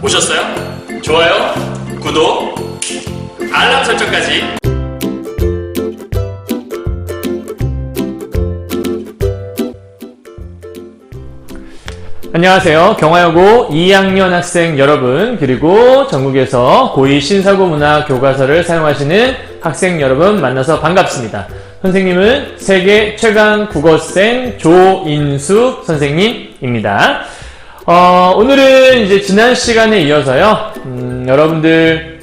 보셨어요? 좋아요, 구독, 알람 설정까지. 안녕하세요. 경화여고 2학년 학생 여러분, 그리고 전국에서 고2 신사고문화 교과서를 사용하시는 학생 여러분 만나서 반갑습니다. 선생님은 세계 최강 국어생 조인수 선생님입니다. 오늘은 이제 지난 시간에 이어서요, 여러분들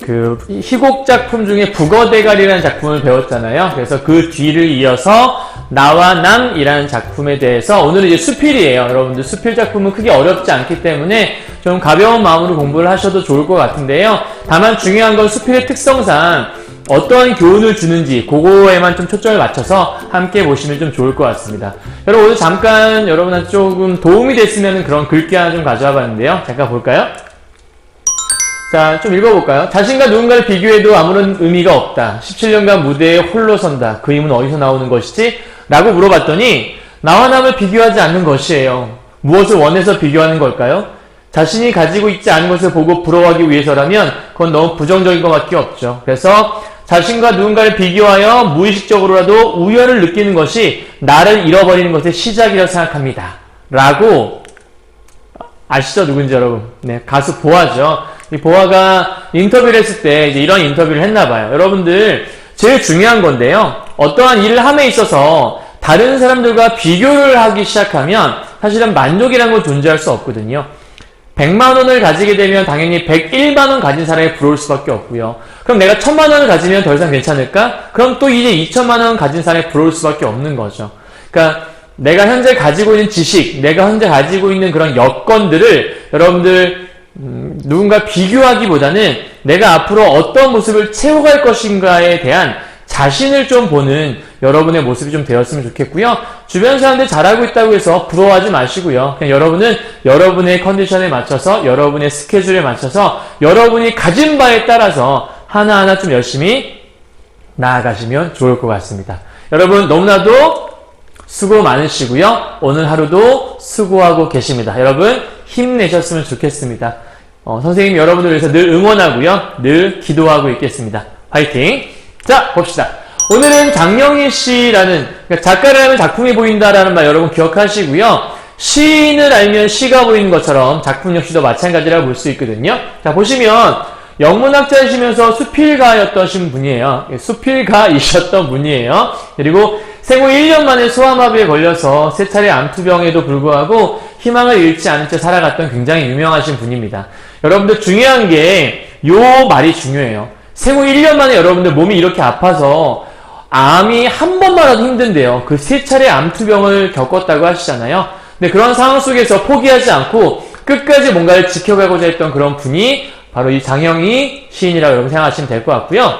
그 희곡 작품 중에 북어대가리라는 작품을 배웠잖아요. 그래서 그 뒤를 이어서 나와 남이라는 작품에 대해서 오늘은 이제 수필이에요. 여러분들 수필 작품은 크게 어렵지 않기 때문에 좀 가벼운 마음으로 공부를 하셔도 좋을 것 같은데요. 다만 중요한 건 수필의 특성상 어떠한 교훈을 주는지 그거에만 좀 초점을 맞춰서 함께 보시면 좀 좋을 것 같습니다. 여러분 오늘 잠깐 여러분한테 조금 도움이 됐으면 그런 글귀 하나 좀 가져와 봤는데요. 잠깐 볼까요? 자, 좀 읽어볼까요? 자신과 누군가를 비교해도 아무런 의미가 없다. 17년간 무대에 홀로 선다. 그 힘은 어디서 나오는 것이지? 라고 물어봤더니 나와 남을 비교하지 않는 것이에요. 무엇을 원해서 비교하는 걸까요? 자신이 가지고 있지 않은 것을 보고 부러워하기 위해서라면 그건 너무 부정적인 것밖에 없죠. 그래서 자신과 누군가를 비교하여 무의식적으로라도 우열을 느끼는 것이 나를 잃어버리는 것의 시작이라고 생각합니다. 라고, 아시죠? 누군지 여러분? 네, 가수 보아죠. 이 보아가 인터뷰를 했을 때 이제 이런 인터뷰를 했나봐요. 여러분들, 제일 중요한 건데요. 어떠한 일을 함에 있어서 다른 사람들과 비교를 하기 시작하면 사실은 만족이라는 건 존재할 수 없거든요. 100만 원을 가지게 되면 당연히 101만 원 가진 사람이 부러울 수밖에 없고요. 그럼 내가 1000만 원을 가지면 더 이상 괜찮을까? 그럼 또 이제 2000만 원 가진 사람이 부러울 수밖에 없는 거죠. 그러니까 내가 현재 가지고 있는 지식, 내가 현재 가지고 있는 그런 여건들을 여러분들 누군가 비교하기보다는 내가 앞으로 어떤 모습을 채워갈 것인가에 대한 자신을 좀 보는 여러분의 모습이 좀 되었으면 좋겠고요. 주변 사람들 잘하고 있다고 해서 부러워하지 마시고요. 그냥 여러분은 여러분의 컨디션에 맞춰서, 여러분의 스케줄에 맞춰서, 여러분이 가진 바에 따라서 하나하나 좀 열심히 나아가시면 좋을 것 같습니다. 여러분 너무나도 수고 많으시고요. 오늘 하루도 수고하고 계십니다. 여러분 힘내셨으면 좋겠습니다. 선생님이 여러분들 위해서 늘 응원하고요. 늘 기도하고 있겠습니다. 화이팅! 자, 봅시다. 오늘은 장영희 씨라는, 그러니까 작가를 알면 작품이 보인다라는 말 여러분 기억하시고요. 시인을 알면 시가 보이는 것처럼 작품 역시도 마찬가지라고 볼 수 있거든요. 자, 보시면 영문학자이시면서 수필가였던 분이에요. 수필가이셨던 분이에요. 그리고 생후 1년 만에 소아마비에 걸려서 3차례 암투병에도 불구하고 희망을 잃지 않은 채 살아갔던 굉장히 유명하신 분입니다. 여러분들 중요한 게 요 말이 중요해요. 생후 1년 만에 여러분들 몸이 이렇게 아파서 암이 한 번만라도 힘든데요. 그 3차례 암투병을 겪었다고 하시잖아요. 근데 그런 상황 속에서 포기하지 않고 끝까지 뭔가를 지켜가고자 했던 그런 분이 바로 이 장영희 시인이라고 여러분 생각하시면 될 것 같고요.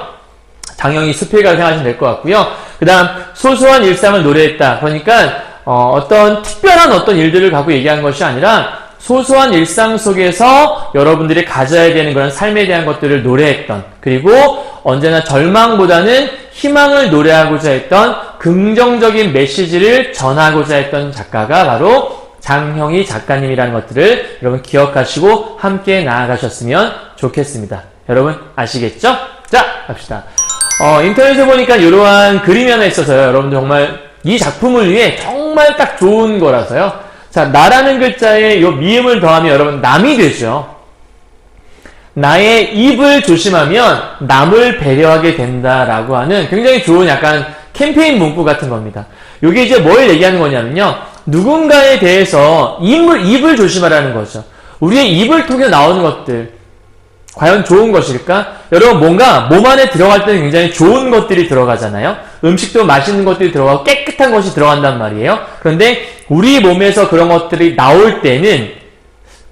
장영희 수필가를 생각하시면 될 것 같고요. 그 다음 소소한 일상을 노래했다. 그러니까 어떤 특별한 어떤 일들을 갖고 얘기한 것이 아니라 소소한 일상 속에서 여러분들이 가져야 되는 그런 삶에 대한 것들을 노래했던, 그리고 언제나 절망보다는 희망을 노래하고자 했던 긍정적인 메시지를 전하고자 했던 작가가 바로 장형희 작가님이라는 것들을 여러분 기억하시고 함께 나아가셨으면 좋겠습니다. 여러분 아시겠죠? 자, 갑시다. 인터넷에 보니까 이러한 그림이 하나 있어서요. 여러분들 정말 이 작품을 위해 정말 딱 좋은 거라서요. 자, 나라는 글자에 요 미음을 더하면 여러분 남이 되죠. 나의 입을 조심하면 남을 배려하게 된다라고 하는 굉장히 좋은 약간 캠페인 문구 같은 겁니다. 요게 이제 뭘 얘기하는 거냐면요. 누군가에 대해서 입을 조심하라는 거죠. 우리의 입을 통해 나오는 것들 과연 좋은 것일까? 여러분 뭔가 몸 안에 들어갈 때는 굉장히 좋은 것들이 들어가잖아요. 음식도 맛있는 것들이 들어가고 깨끗한 것이 들어간단 말이에요. 그런데 우리 몸에서 그런 것들이 나올 때는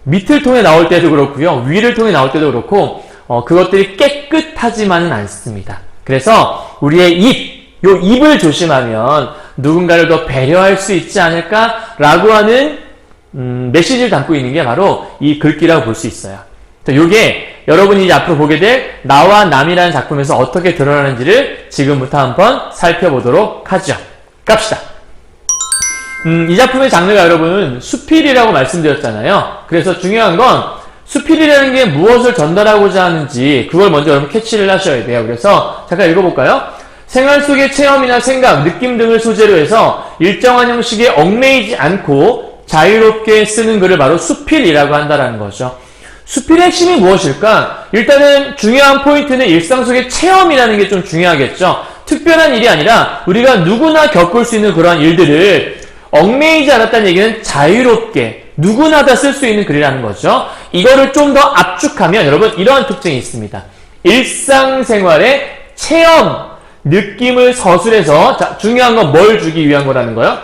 밑을 통해 나올 때도 그렇고요. 위를 통해 나올 때도 그렇고 그것들이 깨끗하지만은 않습니다. 그래서 우리의 요 입을 조심하면 누군가를 더 배려할 수 있지 않을까라고 하는 메시지를 담고 있는 게 바로 이 글귀라고 볼 수 있어요. 요게 여러분이 이제 앞으로 보게 될 나와 남이라는 작품에서 어떻게 드러나는지를 지금부터 한번 살펴보도록 하죠. 갑시다. 이 작품의 장르가 여러분 수필이라고 말씀드렸잖아요. 그래서 중요한 건 수필이라는 게 무엇을 전달하고자 하는지 그걸 먼저 여러분 캐치를 하셔야 돼요. 그래서 잠깐 읽어볼까요? 생활 속의 체험이나 생각, 느낌 등을 소재로 해서 일정한 형식에 얽매이지 않고 자유롭게 쓰는 글을 바로 수필이라고 한다는 거죠. 수필의 핵심이 무엇일까? 일단은 중요한 포인트는 일상 속의 체험이라는 게 좀 중요하겠죠. 특별한 일이 아니라 우리가 누구나 겪을 수 있는 그러한 일들을 얽매이지 않았다는 얘기는 자유롭게 누구나 다 쓸 수 있는 글이라는 거죠. 이거를 좀 더 압축하면 여러분 이러한 특징이 있습니다. 일상생활의 체험, 느낌을 서술해서 자, 중요한 건 뭘 주기 위한 거라는 거요?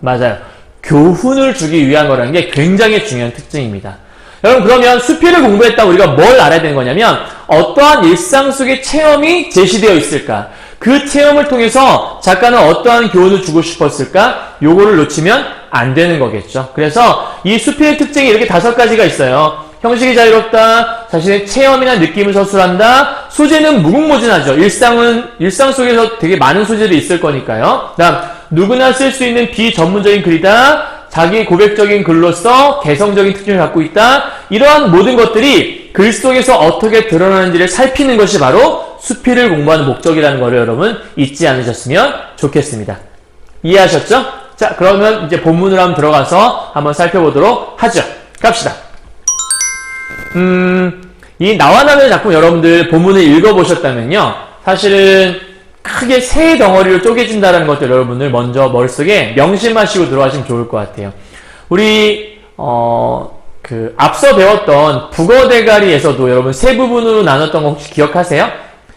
맞아요. 교훈을 주기 위한 거라는 게 굉장히 중요한 특징입니다. 여러분 그러면 수필을 공부했다 우리가 뭘 알아야 되는 거냐면 어떠한 일상 속의 체험이 제시되어 있을까? 그 체험을 통해서 작가는 어떠한 교훈을 주고 싶었을까? 요거를 놓치면 안 되는 거겠죠. 그래서 이 수필의 특징이 이렇게 5가지가 있어요. 형식이 자유롭다, 자신의 체험이나 느낌을 서술한다, 소재는 무궁무진하죠. 일상 속에서 되게 많은 소재들이 있을 거니까요. 그다음 누구나 쓸 수 있는 비전문적인 글이다, 자기 고백적인 글로서 개성적인 특징을 갖고 있다. 이러한 모든 것들이 글 속에서 어떻게 드러나는지를 살피는 것이 바로 수필을 공부하는 목적이라는 것을 여러분 잊지 않으셨으면 좋겠습니다. 이해하셨죠? 자, 그러면 이제 본문으로 한번 들어가서 한번 살펴보도록 하죠. 갑시다. 이 나와 나의 작품 여러분들 본문을 읽어보셨다면요. 사실은 크게 세 덩어리로 쪼개진다는 것들 여러분들 먼저 머릿속에 명심하시고 들어가시면 좋을 것 같아요. 우리 앞서 배웠던 국어대가리에서도 여러분 세 부분으로 나눴던 거 혹시 기억하세요?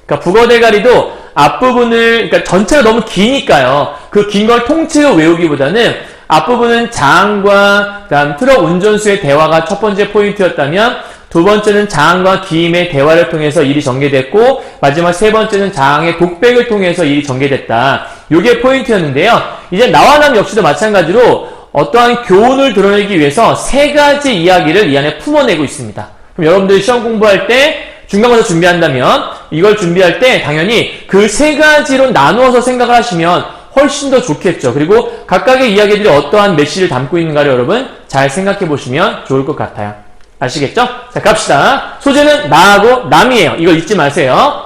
그러니까 국어대가리도 앞부분을 그러니까 전체가 너무 기니까요. 그 긴 걸 통째로 외우기보다는 앞부분은 장과 그다음 트럭 운전수의 대화가 첫 번째 포인트였다면 두 번째는 장과 기임의 대화를 통해서 일이 전개됐고 마지막 세 번째는 장의 독백을 통해서 일이 전개됐다. 이게 포인트였는데요. 이제 나와 남 역시도 마찬가지로 어떠한 교훈을 드러내기 위해서 3가지 이야기를 이 안에 품어내고 있습니다. 그럼 여러분들이 시험 공부할 때 중간고사 준비한다면 이걸 준비할 때 당연히 그 3가지로 나누어서 생각을 하시면 훨씬 더 좋겠죠. 그리고 각각의 이야기들이 어떠한 메시지를 담고 있는가를 여러분 잘 생각해 보시면 좋을 것 같아요. 아시겠죠? 자, 갑시다. 소재는 나하고 남이에요. 이거 잊지 마세요.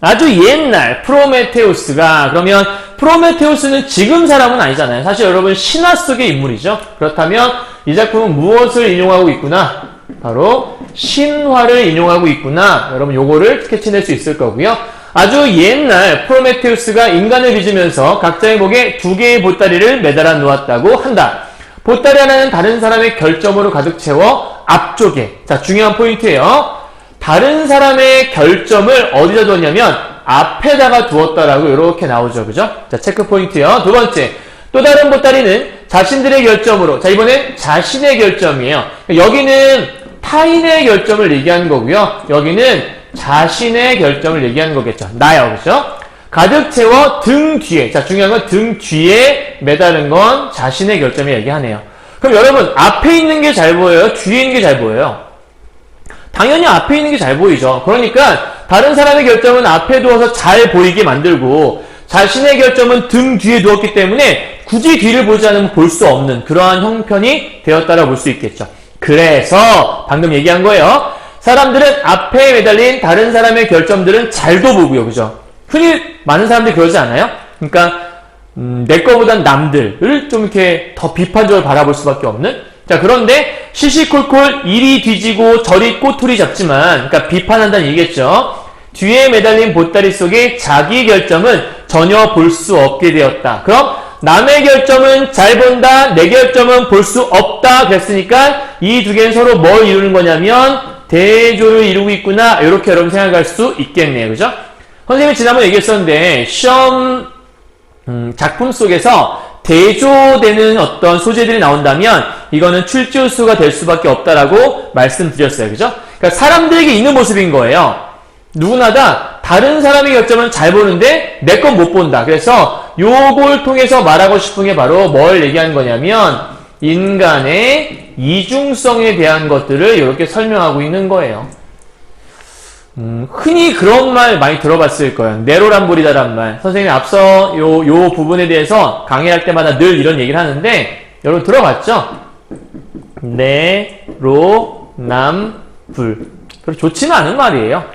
아주 옛날 프로메테우스가 그러면 프로메테우스는 지금 사람은 아니잖아요. 사실 여러분 신화 속의 인물이죠. 그렇다면 이 작품은 무엇을 인용하고 있구나? 바로 신화를 인용하고 있구나. 여러분 요거를 캐치낼 수 있을 거고요. 아주 옛날 프로메테우스가 인간을 빚으면서 각자의 목에 2개의 보따리를 매달아 놓았다고 한다. 보따리 하나는 다른 사람의 결점으로 가득 채워 앞쪽에, 자 중요한 포인트예요. 다른 사람의 결점을 어디다 두었냐면 앞에다가 두었다라고 이렇게 나오죠. 그죠? 자 체크 포인트요. 두 번째, 또 다른 보따리는 자신들의 결점으로, 자 이번엔 자신의 결점이에요. 여기는 타인의 결점을 얘기하는 거고요. 여기는 자신의 결점을 얘기하는 거겠죠. 나요. 그죠? 가득 채워 등 뒤에, 자 중요한 건 등 뒤에 매다른 건 자신의 결점을 얘기하네요. 그럼 여러분 앞에 있는 게 잘 보여요? 뒤에 있는 게 잘 보여요? 당연히 앞에 있는 게 잘 보이죠. 그러니까 다른 사람의 결점은 앞에 두어서 잘 보이게 만들고 자신의 결점은 등 뒤에 두었기 때문에 굳이 뒤를 보지 않으면 볼 수 없는 그러한 형편이 되었다라고 볼 수 있겠죠. 그래서 방금 얘기한 거예요. 사람들은 앞에 매달린 다른 사람의 결점들은 잘도 보고요. 그죠? 흔히 많은 사람들이 그러지 않아요? 그러니까 내 거보단 남들을 좀 이렇게 더 비판적으로 바라볼 수밖에 없는? 자, 그런데 시시콜콜 이리 뒤지고 저리 꼬투리 잡지만, 그러니까 비판한다는 얘기겠죠. 뒤에 매달린 보따리 속에 자기 결점은 전혀 볼 수 없게 되었다. 그럼 남의 결점은 잘 본다, 내 결점은 볼 수 없다 그랬으니까 이 두 개는 서로 뭘 이루는 거냐면 대조를 이루고 있구나. 이렇게 여러분 생각할 수 있겠네요. 그죠? 선생님이 지난번에 얘기했었는데 시험 작품 속에서 대조되는 어떤 소재들이 나온다면 이거는 출제우수가 될 수밖에 없다라고 말씀드렸어요. 그죠? 그러니까 사람들에게 있는 모습인 거예요. 누구나 다 다른 사람의 결점은 잘 보는데 내 건 못 본다. 그래서 요걸 통해서 말하고 싶은 게 바로 뭘 얘기하는 거냐면 인간의 이중성에 대한 것들을 이렇게 설명하고 있는 거예요. 흔히 그런 말 많이 들어봤을 거예요. 내로남불이다라는 말. 선생님이 앞서 요 부분에 대해서 강의할 때마다 늘 이런 얘기를 하는데, 여러분 들어봤죠? 내로남불. 별로 좋지는 않은 말이에요.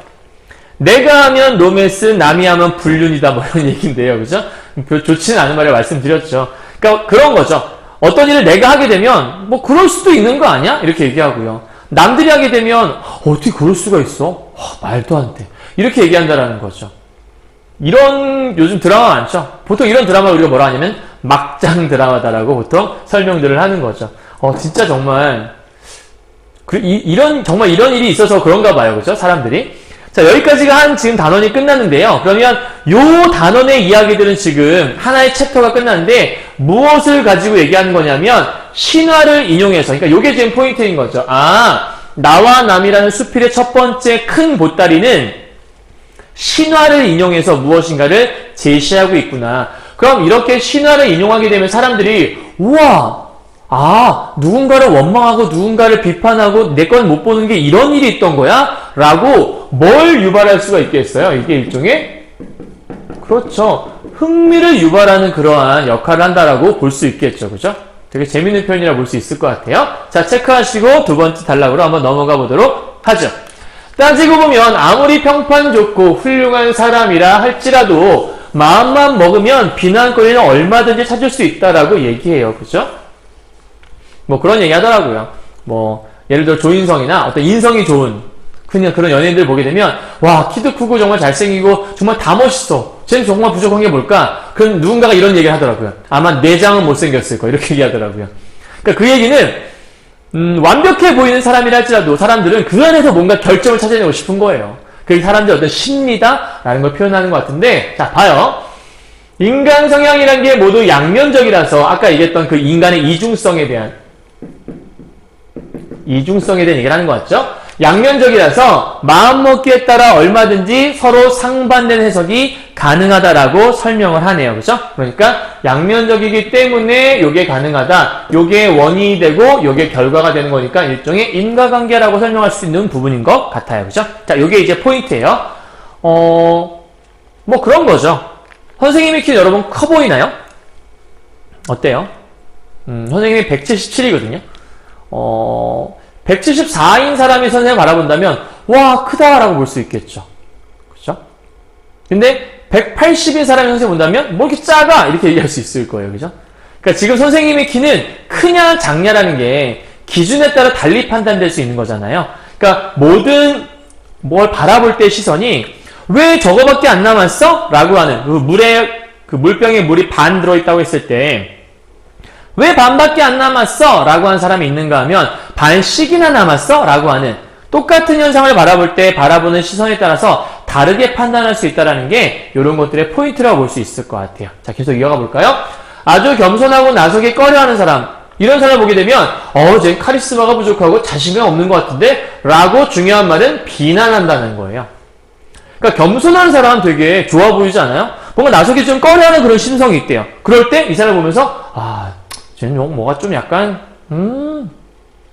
내가 하면 로맨스, 남이 하면 불륜이다, 뭐 이런 얘기인데요. 그죠? 별로 좋지는 않은 말을 말씀드렸죠. 그러니까 그런 거죠. 어떤 일을 내가 하게 되면, 뭐 그럴 수도 있는 거 아니야? 이렇게 얘기하고요. 남들이 하게 되면 어떻게 그럴 수가 있어? 말도 안 돼. 이렇게 얘기한다라는 거죠. 이런 요즘 드라마 많죠? 보통 이런 드라마를 우리가 뭐라 하냐면 막장 드라마다라고 보통 설명들을 하는 거죠. 진짜 정말 정말 이런 일이 있어서 그런가 봐요. 그죠? 사람들이. 자, 여기까지가 한 지금 단원이 끝났는데요. 그러면 요 단원의 이야기들은 지금 하나의 챕터가 끝났는데 무엇을 가지고 얘기하는 거냐면 신화를 인용해서, 그러니까 요게 지금 포인트인 거죠. 나와 남이라는 수필의 첫 번째 큰 보따리는 신화를 인용해서 무엇인가를 제시하고 있구나. 그럼 이렇게 신화를 인용하게 되면 사람들이 우와, 누군가를 원망하고 누군가를 비판하고 내 건 못 보는 게 이런 일이 있던 거야? 라고 뭘 유발할 수가 있겠어요? 이게 일종의, 그렇죠, 흥미를 유발하는 그러한 역할을 한다라고 볼 수 있겠죠. 그죠? 되게 재밌는 표현이라 볼 수 있을 것 같아요. 자, 체크하시고 두 번째 단락으로 한번 넘어가 보도록 하죠. 따지고 보면 아무리 평판 좋고 훌륭한 사람이라 할지라도 마음만 먹으면 비난거리는 얼마든지 찾을 수 있다라고 얘기해요. 그죠? 뭐 그런 얘기 하더라고요. 뭐 예를 들어 조인성이나 어떤 인성이 좋은 그냥 그런 연예인들 보게 되면 와, 키도 크고 정말 잘생기고 정말 다 멋있어. 쟤는 정말 부족한 게 뭘까? 그럼 누군가가 이런 얘기를 하더라고요. 아마 내장은 못생겼을 거야. 이렇게 얘기하더라고요. 그러니까 그 얘기는 완벽해 보이는 사람이라 할지라도 사람들은 그 안에서 뭔가 결정을 찾아내고 싶은 거예요. 그게 사람들의 어떤 심리다라는 걸 표현하는 것 같은데, 자, 봐요. 인간 성향이란 게 모두 양면적이라서 아까 얘기했던 그 인간의 이중성에 대한 얘기를 하는 것 같죠? 양면적이라서 마음먹기에 따라 얼마든지 서로 상반된 해석이 가능하다라고 설명을 하네요. 그죠? 그러니까 양면적이기 때문에 요게 가능하다. 요게 원인이 되고 요게 결과가 되는 거니까 일종의 인과관계라고 설명할 수 있는 부분인 것 같아요. 그죠? 자, 요게 이제 포인트예요. 뭐 그런 거죠. 선생님의 키 여러분 커 보이나요? 어때요? 선생님이 177이거든요. 174인 사람이 선생님을 바라본다면 와, 크다라고 볼 수 있겠죠. 그죠? 근데 180인 사람이 선생님 본다면 뭐 이렇게 작아 이렇게 얘기할 수 있을 거예요. 그죠? 그러니까 지금 선생님의 키는 크냐 작냐라는 게 기준에 따라 달리 판단될 수 있는 거잖아요. 그러니까 모든 뭘 바라볼 때 시선이 왜 저거밖에 안 남았어? 라고 하는 그 물병에 물이 반 들어있다고 했을 때 왜 반밖에 안 남았어? 라고 하는 사람이 있는가 하면 반씩이나 남았어? 라고 하는 똑같은 현상을 바라볼 때 바라보는 시선에 따라서 다르게 판단할 수 있다는 게 이런 것들의 포인트라고 볼 수 있을 것 같아요. 자, 계속 이어가 볼까요? 아주 겸손하고 나서기 꺼려하는 사람, 이런 사람을 보게 되면 쟤 카리스마가 부족하고 자신감 없는 것 같은데? 라고 중요한 말은 비난한다는 거예요. 그러니까 겸손한 사람은 되게 좋아 보이지 않아요? 뭔가 나서기 좀 꺼려하는 그런 심성이 있대요. 그럴 때 이 사람을 보면서 쟤는 뭐가 좀 약간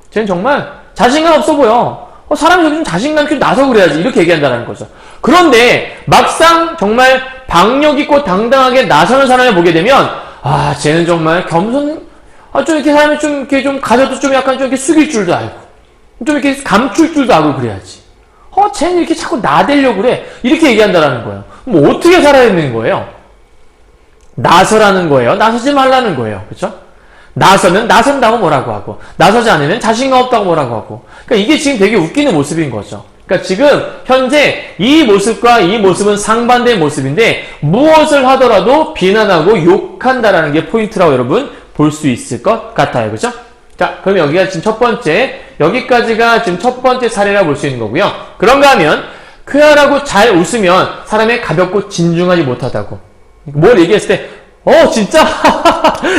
쟤는 정말 자신감 없어 보여. 사람이 좀 자신감 좀 나서 그래야지. 이렇게 얘기한다는 거죠. 그런데 막상 정말 박력 있고 당당하게 나서는 사람을 보게 되면 쟤는 정말 좀 이렇게 사람이 좀 이렇게 좀 가져도 좀 약간 좀 이렇게 숙일 줄도 알고 좀 이렇게 감출 줄도 알고 그래야지. 쟤는 이렇게 자꾸 나대려고 그래. 이렇게 얘기한다는 거예요. 뭐 어떻게 살아야 되는 거예요? 나서라는 거예요. 나서지 말라는 거예요. 그렇죠? 나서면 나선다고 뭐라고 하고 나서지 않으면 자신감 없다고 뭐라고 하고. 그러니까 이게 지금 되게 웃기는 모습인 거죠. 그러니까 지금 현재 이 모습과 이 모습은 상반된 모습인데 무엇을 하더라도 비난하고 욕한다라는 게 포인트라고 여러분 볼 수 있을 것 같아요. 그렇죠? 자, 그럼 여기가 지금 여기까지가 지금 첫 번째 사례라 볼 수 있는 거고요. 그런가 하면 크야라고 잘 웃으면 사람의 가볍고 진중하지 못하다고. 뭘 얘기했을 때 진짜?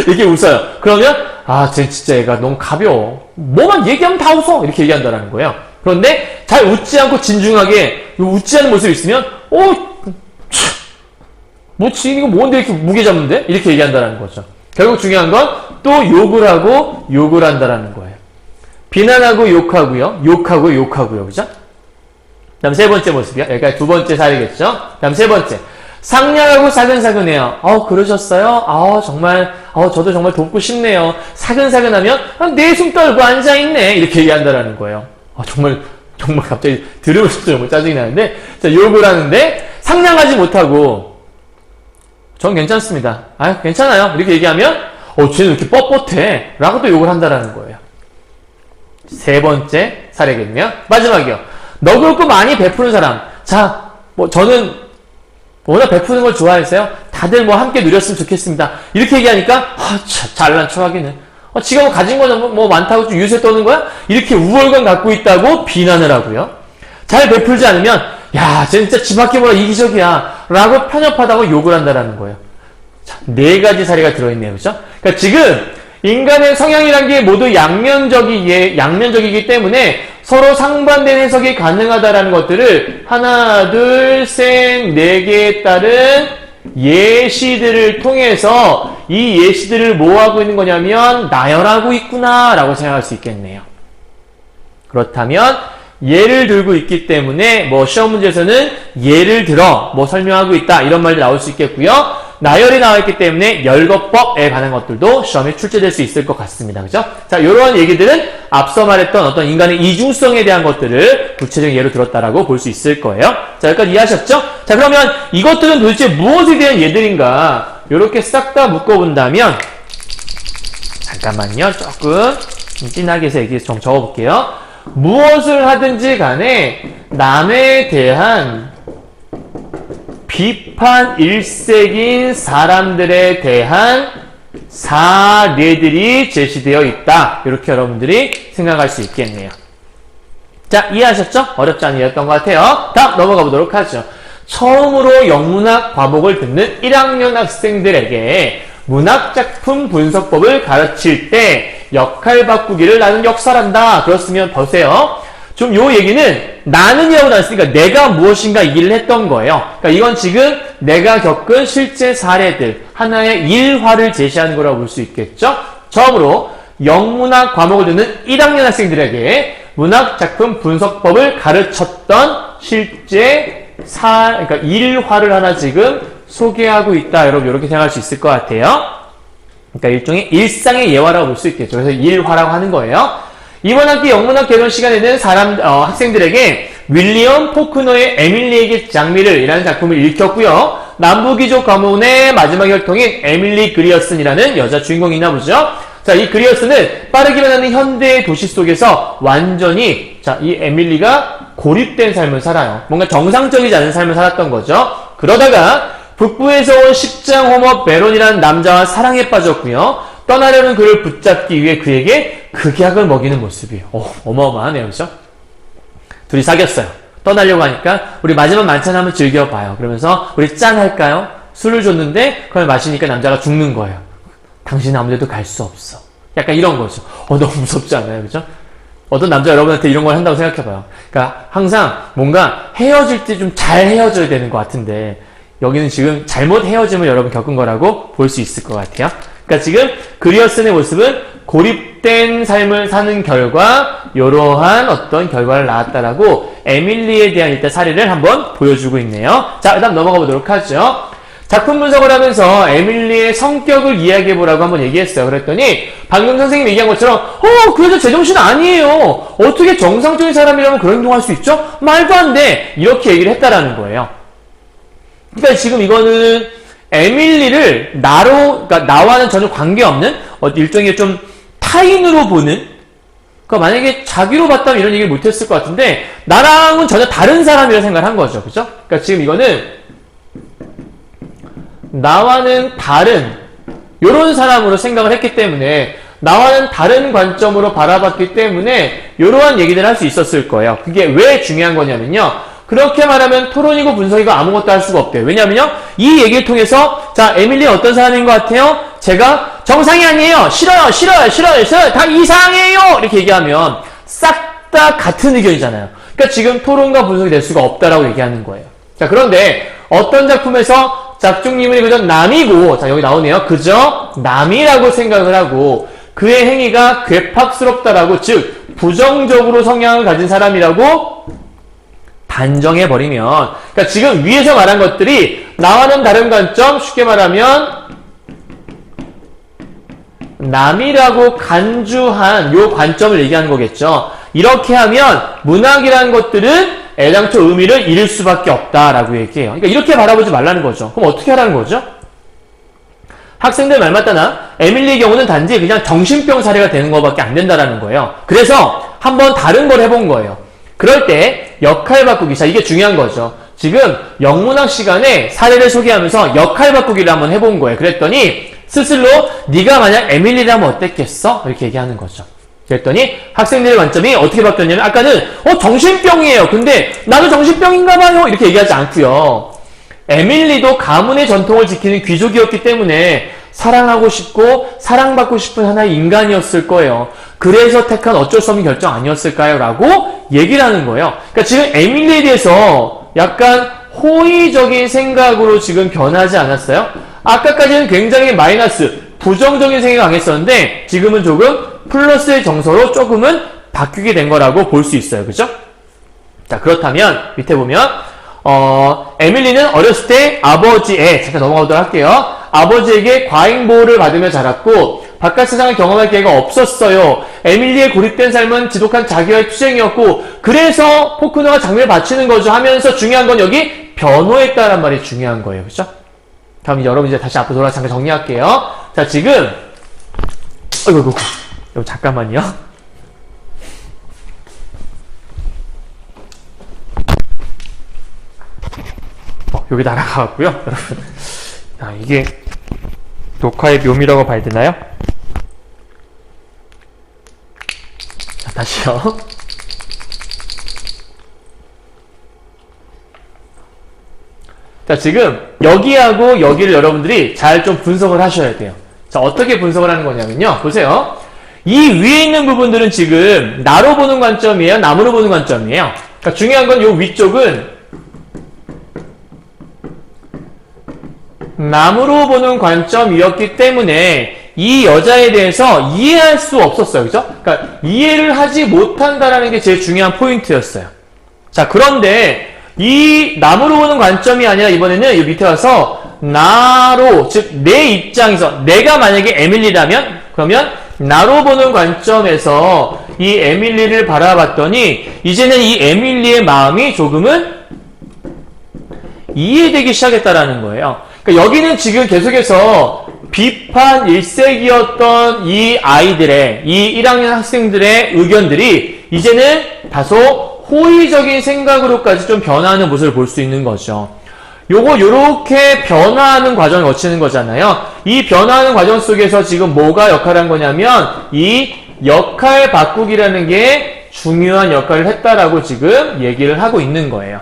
이렇게 웃어요. 그러면 쟤 진짜 얘가 너무 가벼워. 뭐만 얘기하면 다 웃어. 이렇게 얘기한다는 거예요. 그런데 잘 웃지 않고 진중하게 웃지 않는 모습이 있으면 뭐 지금 이거 뭔데 이렇게 무게 잡는데? 이렇게 얘기한다는 거죠. 결국 중요한 건 또 욕을 하고 욕을 한다는 거예요. 비난하고 욕하고요. 욕하고 욕하고요. 그죠? 다음 세 번째 모습이요. 여기까지 두 번째 사례겠죠. 다음 세 번째. 상냥하고 사근사근해요. 그러셨어요? 정말, 저도 정말 돕고 싶네요. 사근사근하면, 내숭 떨고 앉아있네. 이렇게 얘기한다라는 거예요. 정말 갑자기 들으면서 정말 짜증이 나는데, 자, 욕을 하는데, 상냥하지 못하고, 전 괜찮습니다. 괜찮아요. 이렇게 얘기하면, 쟤는 이렇게 뻣뻣해. 라고 또 욕을 한다라는 거예요. 세 번째 사례겠네요. 마지막이요. 너그럽고 많이 베푸는 사람. 자, 저는 워낙 베푸는 걸 좋아해서요. 다들 함께 누렸으면 좋겠습니다. 이렇게 얘기하니까, 잘난 척하기는. 지가 가진 거 많다고 좀 유세 떠는 거야? 이렇게 우월감 갖고 있다고 비난을 하고요. 잘 베풀지 않으면, 야, 쟤 진짜 집 밖에 뭐라 이기적이야. 라고 편협하다고 욕을 한다라는 거예요. 자, 네 가지 사례가 들어있네요. 그죠? 그러니까 지금, 인간의 성향이란 게 모두 양면적이기 때문에 서로 상반된 해석이 가능하다라는 것들을 하나, 둘, 셋, 네 개에 따른 예시들을 통해서 이 예시들을 뭐 하고 있는 거냐면 나열하고 있구나 라고 생각할 수 있겠네요. 그렇다면 예를 들고 있기 때문에 시험 문제에서는 예를 들어 설명하고 있다 이런 말도 나올 수 있겠고요. 나열이 나와 있기 때문에 열거법에 관한 것들도 시험에 출제될 수 있을 것 같습니다. 그죠? 자, 이러한 얘기들은 앞서 말했던 어떤 인간의 이중성에 대한 것들을 구체적인 예로 들었다라고 볼 수 있을 거예요. 자, 여기까지 이해하셨죠? 자, 그러면 이것들은 도대체 무엇에 대한 예들인가? 이렇게 싹 다 묶어본다면, 잠깐만요. 조금 진하게 해서 얘기 좀 적어볼게요. 무엇을 하든지 간에 남에 대한 비판 일색인 사람들에 대한 사례들이 제시되어 있다. 이렇게 여러분들이 생각할 수 있겠네요. 자, 이해하셨죠? 어렵지 않은 이해였던 것 같아요. 다음 넘어가 보도록 하죠. 처음으로 영문학 과목을 듣는 1학년 학생들에게 문학작품 분석법을 가르칠 때 역할 바꾸기를 나는 역설한다. 그렇으면 보세요. 좀 요 얘기는 나는이라고 나왔으니까 내가 무엇인가 얘기를 했던 거예요. 그러니까 이건 지금 내가 겪은 실제 사례들, 하나의 일화를 제시하는 거라고 볼 수 있겠죠? 처음으로 영문학 과목을 듣는 1학년 학생들에게 문학작품 분석법을 가르쳤던 실제 그러니까 일화를 하나 지금 소개하고 있다. 여러분 이렇게 생각할 수 있을 것 같아요. 그러니까 일종의 일상의 예화라고 볼 수 있겠죠. 그래서 일화라고 하는 거예요. 이번 학기 영문학 개론 시간에는 학생들에게 윌리엄 포크너의 에밀리에게 장미를 이라는 작품을 읽혔고요. 남부귀족 가문의 마지막 혈통인 에밀리 그리어슨이라는 여자 주인공이 있나 보죠. 자, 이 그리어슨은 빠르게 변하는 현대의 도시 속에서 완전히 이 에밀리가 고립된 삶을 살아요. 뭔가 정상적이지 않은 삶을 살았던 거죠. 그러다가 북부에서 온 십장 호머 베론이라는 남자와 사랑에 빠졌고요. 떠나려는 그를 붙잡기 위해 그에게 극약을 먹이는 모습이에요. 어마어마하네요. 그죠? 둘이 사귀었어요. 떠나려고 하니까 우리 마지막 만찬 한번 즐겨봐요. 그러면서 우리 짠 할까요? 술을 줬는데 그걸 마시니까 남자가 죽는 거예요. 당신은 아무데도 갈 수 없어. 약간 이런 거죠. 너무 무섭지 않아요? 그죠? 어떤 남자 여러분한테 이런 걸 한다고 생각해봐요. 그러니까 항상 뭔가 헤어질 때 좀 잘 헤어져야 되는 것 같은데 여기는 지금 잘못 헤어짐을 여러분 겪은 거라고 볼 수 있을 것 같아요. 그러니까 지금 그리어슨의 모습은 고립된 삶을 사는 결과 이러한 어떤 결과를 낳았다라고 에밀리에 대한 일단 사례를 한번 보여주고 있네요. 자, 그다음 넘어가 보도록 하죠. 작품 분석을 하면서 에밀리의 성격을 이야기해보라고 한번 얘기했어요. 그랬더니 방금 선생님이 얘기한 것처럼 그 여자 제정신 아니에요. 어떻게 정상적인 사람이라면 그런 행동할 수 있죠? 말도 안 돼. 이렇게 얘기를 했다라는 거예요. 그러니까 지금 이거는 에밀리를 그러니까 나와는 전혀 관계없는 일종의 좀 타인으로 보는, 그러니까 만약에 자기로 봤다면 이런 얘기를 못했을 것 같은데 나랑은 전혀 다른 사람이라 생각을 한 거죠. 그죠? 그러니까 지금 이거는 나와는 다른 이런 사람으로 생각을 했기 때문에 나와는 다른 관점으로 바라봤기 때문에 이러한 얘기들을 할 수 있었을 거예요. 그게 왜 중요한 거냐면요. 그렇게 말하면 토론이고 분석이고 아무것도 할 수가 없대요. 왜냐면요. 이 얘기를 통해서 자, 에밀리 어떤 사람인 것 같아요? 제가 정상이 아니에요. 싫어요. 다 이상해요. 이렇게 얘기하면 싹 다 같은 의견이잖아요. 그러니까 지금 토론과 분석이 될 수가 없다라고 얘기하는 거예요. 자, 그런데 어떤 작품에서 작중님은 그저 남이고, 자, 여기 나오네요. 그저 남이라고 생각을 하고 그의 행위가 괴팍스럽다라고, 즉 부정적으로 성향을 가진 사람이라고 단정해버리면, 그러니까 지금 위에서 말한 것들이 나와는 다른 관점, 쉽게 말하면 남이라고 간주한 요 관점을 얘기하는 거겠죠. 이렇게 하면 문학이라는 것들은 애당초 의미를 잃을 수밖에 없다라고 얘기해요. 그러니까 이렇게 바라보지 말라는 거죠. 그럼 어떻게 하라는 거죠? 학생들 말 맞다나 에밀리의 경우는 단지 그냥 정신병 사례가 되는 것밖에 안 된다라는 거예요. 그래서 한번 다른 걸 해본 거예요. 그럴 때 역할 바꾸기. 자, 이게 중요한 거죠. 지금 영문학 시간에 사례를 소개하면서 역할 바꾸기를 한번 해본 거예요. 그랬더니 스스로 네가 만약 에밀리라면 어땠겠어? 이렇게 얘기하는 거죠. 그랬더니 학생들의 관점이 어떻게 바뀌었냐면 아까는 정신병이에요. 근데 나도 정신병인가 봐요. 이렇게 얘기하지 않고요. 에밀리도 가문의 전통을 지키는 귀족이었기 때문에 사랑하고 싶고 사랑받고 싶은 하나의 인간이었을 거예요. 그래서 택한 어쩔 수 없는 결정 아니었을까요? 라고 얘기를 하는 거예요. 그러니까 지금 에밀리에 대해서 약간 호의적인 생각으로 지금 변하지 않았어요? 아까까지는 굉장히 마이너스, 부정적인 생각이 강했었는데 지금은 조금 플러스의 정서로 조금은 바뀌게 된 거라고 볼 수 있어요. 그죠? 자, 그렇다면 밑에 보면 에밀리는 어렸을 때 아버지의, 잠깐 넘어가도록 할게요. 아버지에게 과잉보호를 받으며 자랐고 바깥 세상을 경험할 기회가 없었어요. 에밀리의 고립된 삶은 지독한 자기와의 투쟁이었고 그래서 포크너가 장미를 바치는 거죠 하면서 중요한 건 여기 변호했다란 말이 중요한 거예요. 그죠? 다음 여러분 이제 다시 앞으로 돌아서 잠깐 정리할게요. 자, 지금 여러분 잠깐만요. 여기 날아가고요, 여러분. 아, 이게 녹화의 묘미라고 봐야 되나요? 자, 다시요. 자, 지금 여기하고 여기를 여러분들이 잘 좀 분석을 하셔야 돼요. 자, 어떻게 분석을 하는 거냐면요. 보세요. 이 위에 있는 부분들은 지금 나로 보는 관점이에요? 남으로 보는 관점이에요? 그러니까 중요한 건 이 위쪽은 남으로 보는 관점이었기 때문에 이 여자에 대해서 이해할 수 없었어요. 그죠? 그러니까 이해를 하지 못한다라는 게 제일 중요한 포인트였어요. 자, 그런데 이 남으로 보는 관점이 아니라 이번에는 이 밑에 와서 나로, 즉 내 입장에서 내가 만약에 에밀리라면 그러면 나로 보는 관점에서 이 에밀리를 바라봤더니 이제는 이 에밀리의 마음이 조금은 이해되기 시작했다라는 거예요. 그러니까 여기는 지금 계속해서 비판 일색이었던 이 아이들의, 이 1학년 학생들의 의견들이 이제는 다소 호의적인 생각으로까지 좀 변화하는 모습을 볼 수 있는 거죠. 요렇게 변화하는 과정을 거치는 거잖아요. 이 변화하는 과정 속에서 지금 뭐가 역할을 한 거냐면 이 역할 바꾸기라는 게 중요한 역할을 했다라고 지금 얘기를 하고 있는 거예요.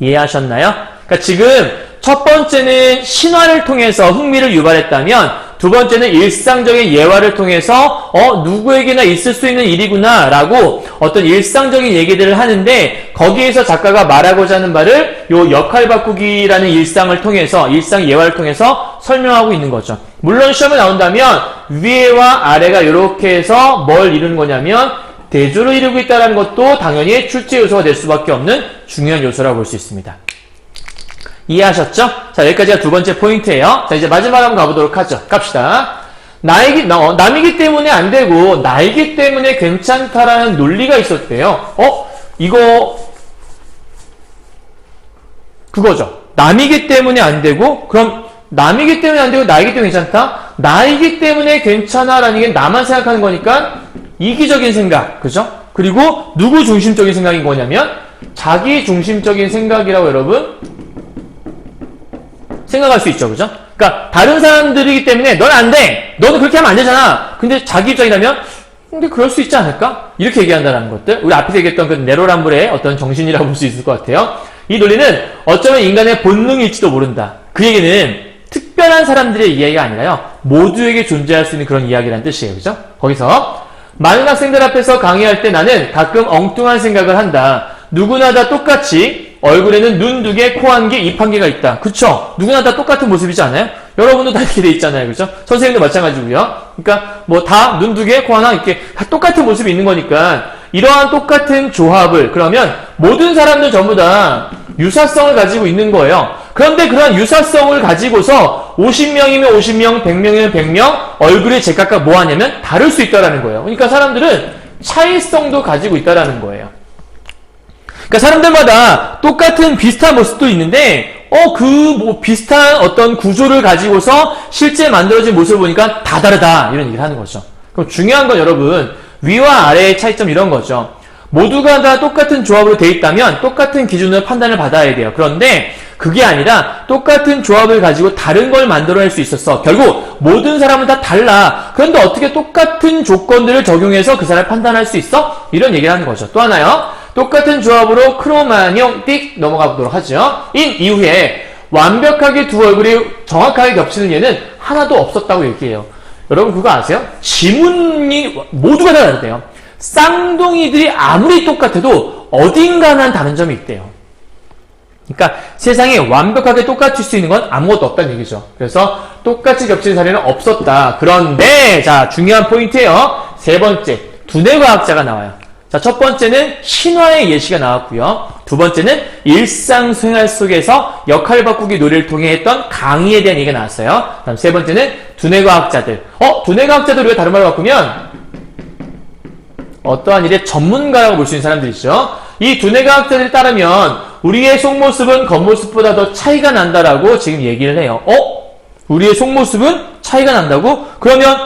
이해하셨나요? 그러니까 지금 첫 번째는 신화를 통해서 흥미를 유발했다면 두 번째는 일상적인 예화를 통해서 누구에게나 있을 수 있는 일이구나 라고 어떤 일상적인 얘기들을 하는데 거기에서 작가가 말하고자 하는 바를 요 역할 바꾸기라는 일상을 통해서 일상 예화를 통해서 설명하고 있는 거죠. 물론 시험에 나온다면 위에와 아래가 이렇게 해서 뭘 이루는 거냐면 대조를 이루고 있다는 것도 당연히 출제 요소가 될 수밖에 없는 중요한 요소라고 볼 수 있습니다. 이해하셨죠? 자, 여기까지가 두 번째 포인트예요. 자, 이제 마지막 한번 가보도록 하죠. 갑시다. 남이기 때문에 안 되고 나이기 때문에 괜찮다라는 논리가 있었대요. 이거 그거죠. 남이기 때문에 안 되고 그럼 남이기 때문에 안 되고 나이기 때문에 괜찮다? 나이기 때문에 괜찮아라는 게 나만 생각하는 거니까 이기적인 생각, 그죠? 그리고 누구 중심적인 생각인 거냐면 자기 중심적인 생각이라고 여러분 생각할 수 있죠. 그죠? 그러니까 다른 사람들이기 때문에 넌 안 돼! 너는 그렇게 하면 안 되잖아! 근데 자기 입장이라면 근데 그럴 수 있지 않을까? 이렇게 얘기한다는 것들. 우리 앞에서 얘기했던 그 네로람불의 어떤 정신이라고 볼 수 있을 것 같아요. 이 논리는 어쩌면 인간의 본능일지도 모른다. 그 얘기는 특별한 사람들의 이야기가 아니라요. 모두에게 존재할 수 있는 그런 이야기라는 뜻이에요. 그죠? 거기서 많은 학생들 앞에서 강의할 때 나는 가끔 엉뚱한 생각을 한다. 누구나 다 똑같이 얼굴에는 눈 2개, 코 1개, 입 1개가 있다. 그쵸? 누구나 다 똑같은 모습이지 않아요? 여러분도 다 이렇게 돼 있잖아요. 그죠? 선생님도 마찬가지고요. 그러니까 뭐 다 눈 2개, 코 1, 이렇게 다 똑같은 모습이 있는 거니까 이러한 똑같은 조합을 그러면 모든 사람들 전부 다 유사성을 가지고 있는 거예요. 그런데 그런 유사성을 가지고서 50명이면 50명, 100명이면 100명 얼굴이 제각각 뭐 하냐면 다를 수 있다는 거예요. 그러니까 사람들은 차이성도 가지고 있다는 거예요. 그러니까 사람들마다 똑같은 비슷한 모습도 있는데 비슷한 어떤 구조를 가지고서 실제 만들어진 모습을 보니까 다 다르다 이런 얘기를 하는 거죠. 그럼 중요한 건 여러분 위와 아래의 차이점 이런 거죠. 모두가 다 똑같은 조합으로 돼 있다면 똑같은 기준으로 판단을 받아야 돼요. 그런데 그게 아니라 똑같은 조합을 가지고 다른 걸 만들어낼 수 있었어. 결국 모든 사람은 다 달라. 그런데 어떻게 똑같은 조건들을 적용해서 그 사람을 판단할 수 있어? 이런 얘기를 하는 거죠. 또 하나요. 똑같은 조합으로 크로마뇽 띡 넘어가 보도록 하죠. 인 이후에 완벽하게 두 얼굴이 정확하게 겹치는 예는 하나도 없었다고 얘기해요. 여러분 그거 아세요? 지문이 모두가 다 다르대요. 쌍둥이들이 아무리 똑같아도 어딘가는 다른 점이 있대요. 그러니까 세상에 완벽하게 똑같을 수 있는 건 아무것도 없다는 얘기죠. 그래서 똑같이 겹치는 사례는 없었다. 그런데 자 중요한 포인트예요. 세 번째 두뇌 과학자가 나와요. 자, 첫 번째는 신화의 예시가 나왔고요. 두 번째는 일상생활 속에서 역할 바꾸기 놀이를 통해 했던 강의에 대한 얘기가 나왔어요. 다음 세 번째는 두뇌과학자들. 두뇌과학자들 우리가 다른 말로 바꾸면 어떠한 일의 전문가라고 볼 수 있는 사람들이죠. 이 두뇌과학자들에 따르면 우리의 속모습은 겉모습보다 더 차이가 난다라고 지금 얘기를 해요. 우리의 속모습은 차이가 난다고? 그러면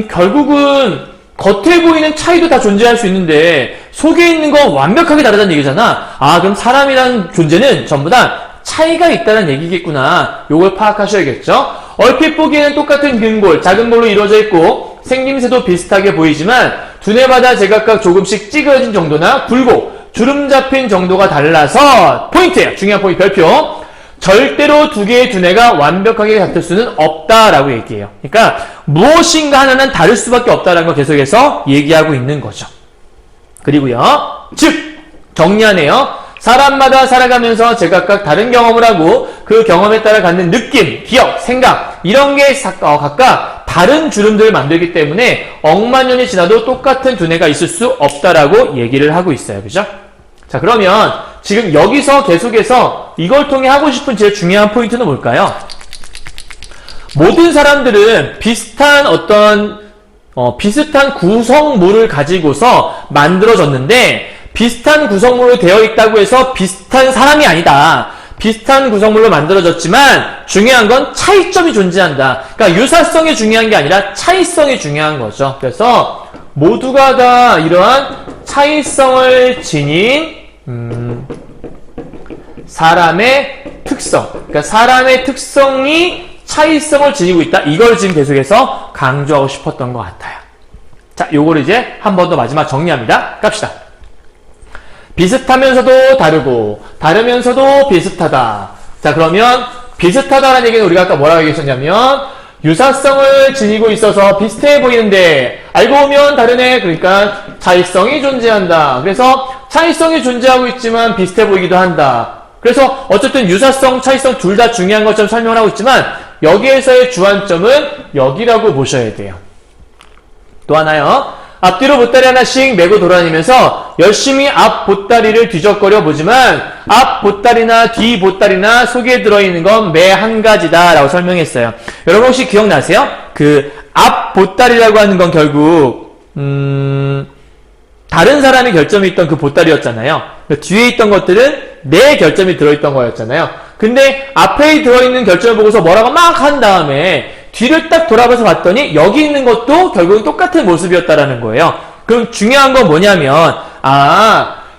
결국은 겉에 보이는 차이도 다 존재할 수 있는데 속에 있는 건 완벽하게 다르다는 얘기잖아. 그럼 사람이라는 존재는 전부 다 차이가 있다는 얘기겠구나. 요걸 파악하셔야겠죠. 얼핏 보기에는 똑같은 근골, 작은 골로 이루어져 있고 생김새도 비슷하게 보이지만 두뇌마다 제각각 조금씩 찌그러진 정도나 굴곡, 주름 잡힌 정도가 달라서 포인트예요. 중요한 포인트 별표. 절대로 두 개의 두뇌가 완벽하게 같을 수는 없다라고 얘기해요. 그러니까 무엇인가 하나는 다를 수밖에 없다라는 걸 계속해서 얘기하고 있는 거죠. 그리고요. 즉 정리하네요. 사람마다 살아가면서 제각각 다른 경험을 하고 그 경험에 따라 갖는 느낌, 기억, 생각 이런 게 각각 다른 주름들을 만들기 때문에 억만 년이 지나도 똑같은 두뇌가 있을 수 없다라고 얘기를 하고 있어요. 그죠? 자 그러면 지금 여기서 계속해서 이걸 통해 하고 싶은 제일 중요한 포인트는 뭘까요? 모든 사람들은 비슷한 비슷한 구성물을 가지고서 만들어졌는데 비슷한 구성물로 되어 있다고 해서 비슷한 사람이 아니다. 비슷한 구성물로 만들어졌지만 중요한 건 차이점이 존재한다. 그러니까 유사성이 중요한 게 아니라 차이성이 중요한 거죠. 그래서 모두가 다 이러한 차이성을 지닌 사람의 특성, 그러니까 사람의 특성이 차이성을 지니고 있다. 이걸 지금 계속해서 강조하고 싶었던 것 같아요. 자, 요거를 이제 한 번 더 마지막 정리합니다. 갑시다. 비슷하면서도 다르고 다르면서도 비슷하다. 자, 그러면 비슷하다는 얘기는 우리가 아까 뭐라고 얘기했었냐면 유사성을 지니고 있어서 비슷해 보이는데 알고 보면 다르네. 그러니까 차이성이 존재한다. 그래서 차이성이 존재하고 있지만 비슷해 보이기도 한다. 그래서 어쨌든 유사성, 차이성 둘 다 중요한 것처럼 설명을 하고 있지만 여기에서의 주안점은 여기라고 보셔야 돼요. 또 하나요. 앞뒤로 보따리 하나씩 메고 돌아다니면서 열심히 앞 보따리를 뒤적거려 보지만 앞 보따리나 뒤 보따리나 속에 들어있는 건 매 한 가지다 라고 설명했어요. 여러분 혹시 기억나세요? 그 앞 보따리라고 하는 건 결국 다른 사람이 결점이 있던 그 보따리였잖아요. 그 뒤에 있던 것들은 내 결점이 들어있던 거였잖아요. 근데 앞에 들어있는 결점을 보고서 뭐라고 막 한 다음에 뒤를 딱 돌아봐서 봤더니 여기 있는 것도 결국은 똑같은 모습이었다라는 거예요. 그럼 중요한 건 뭐냐면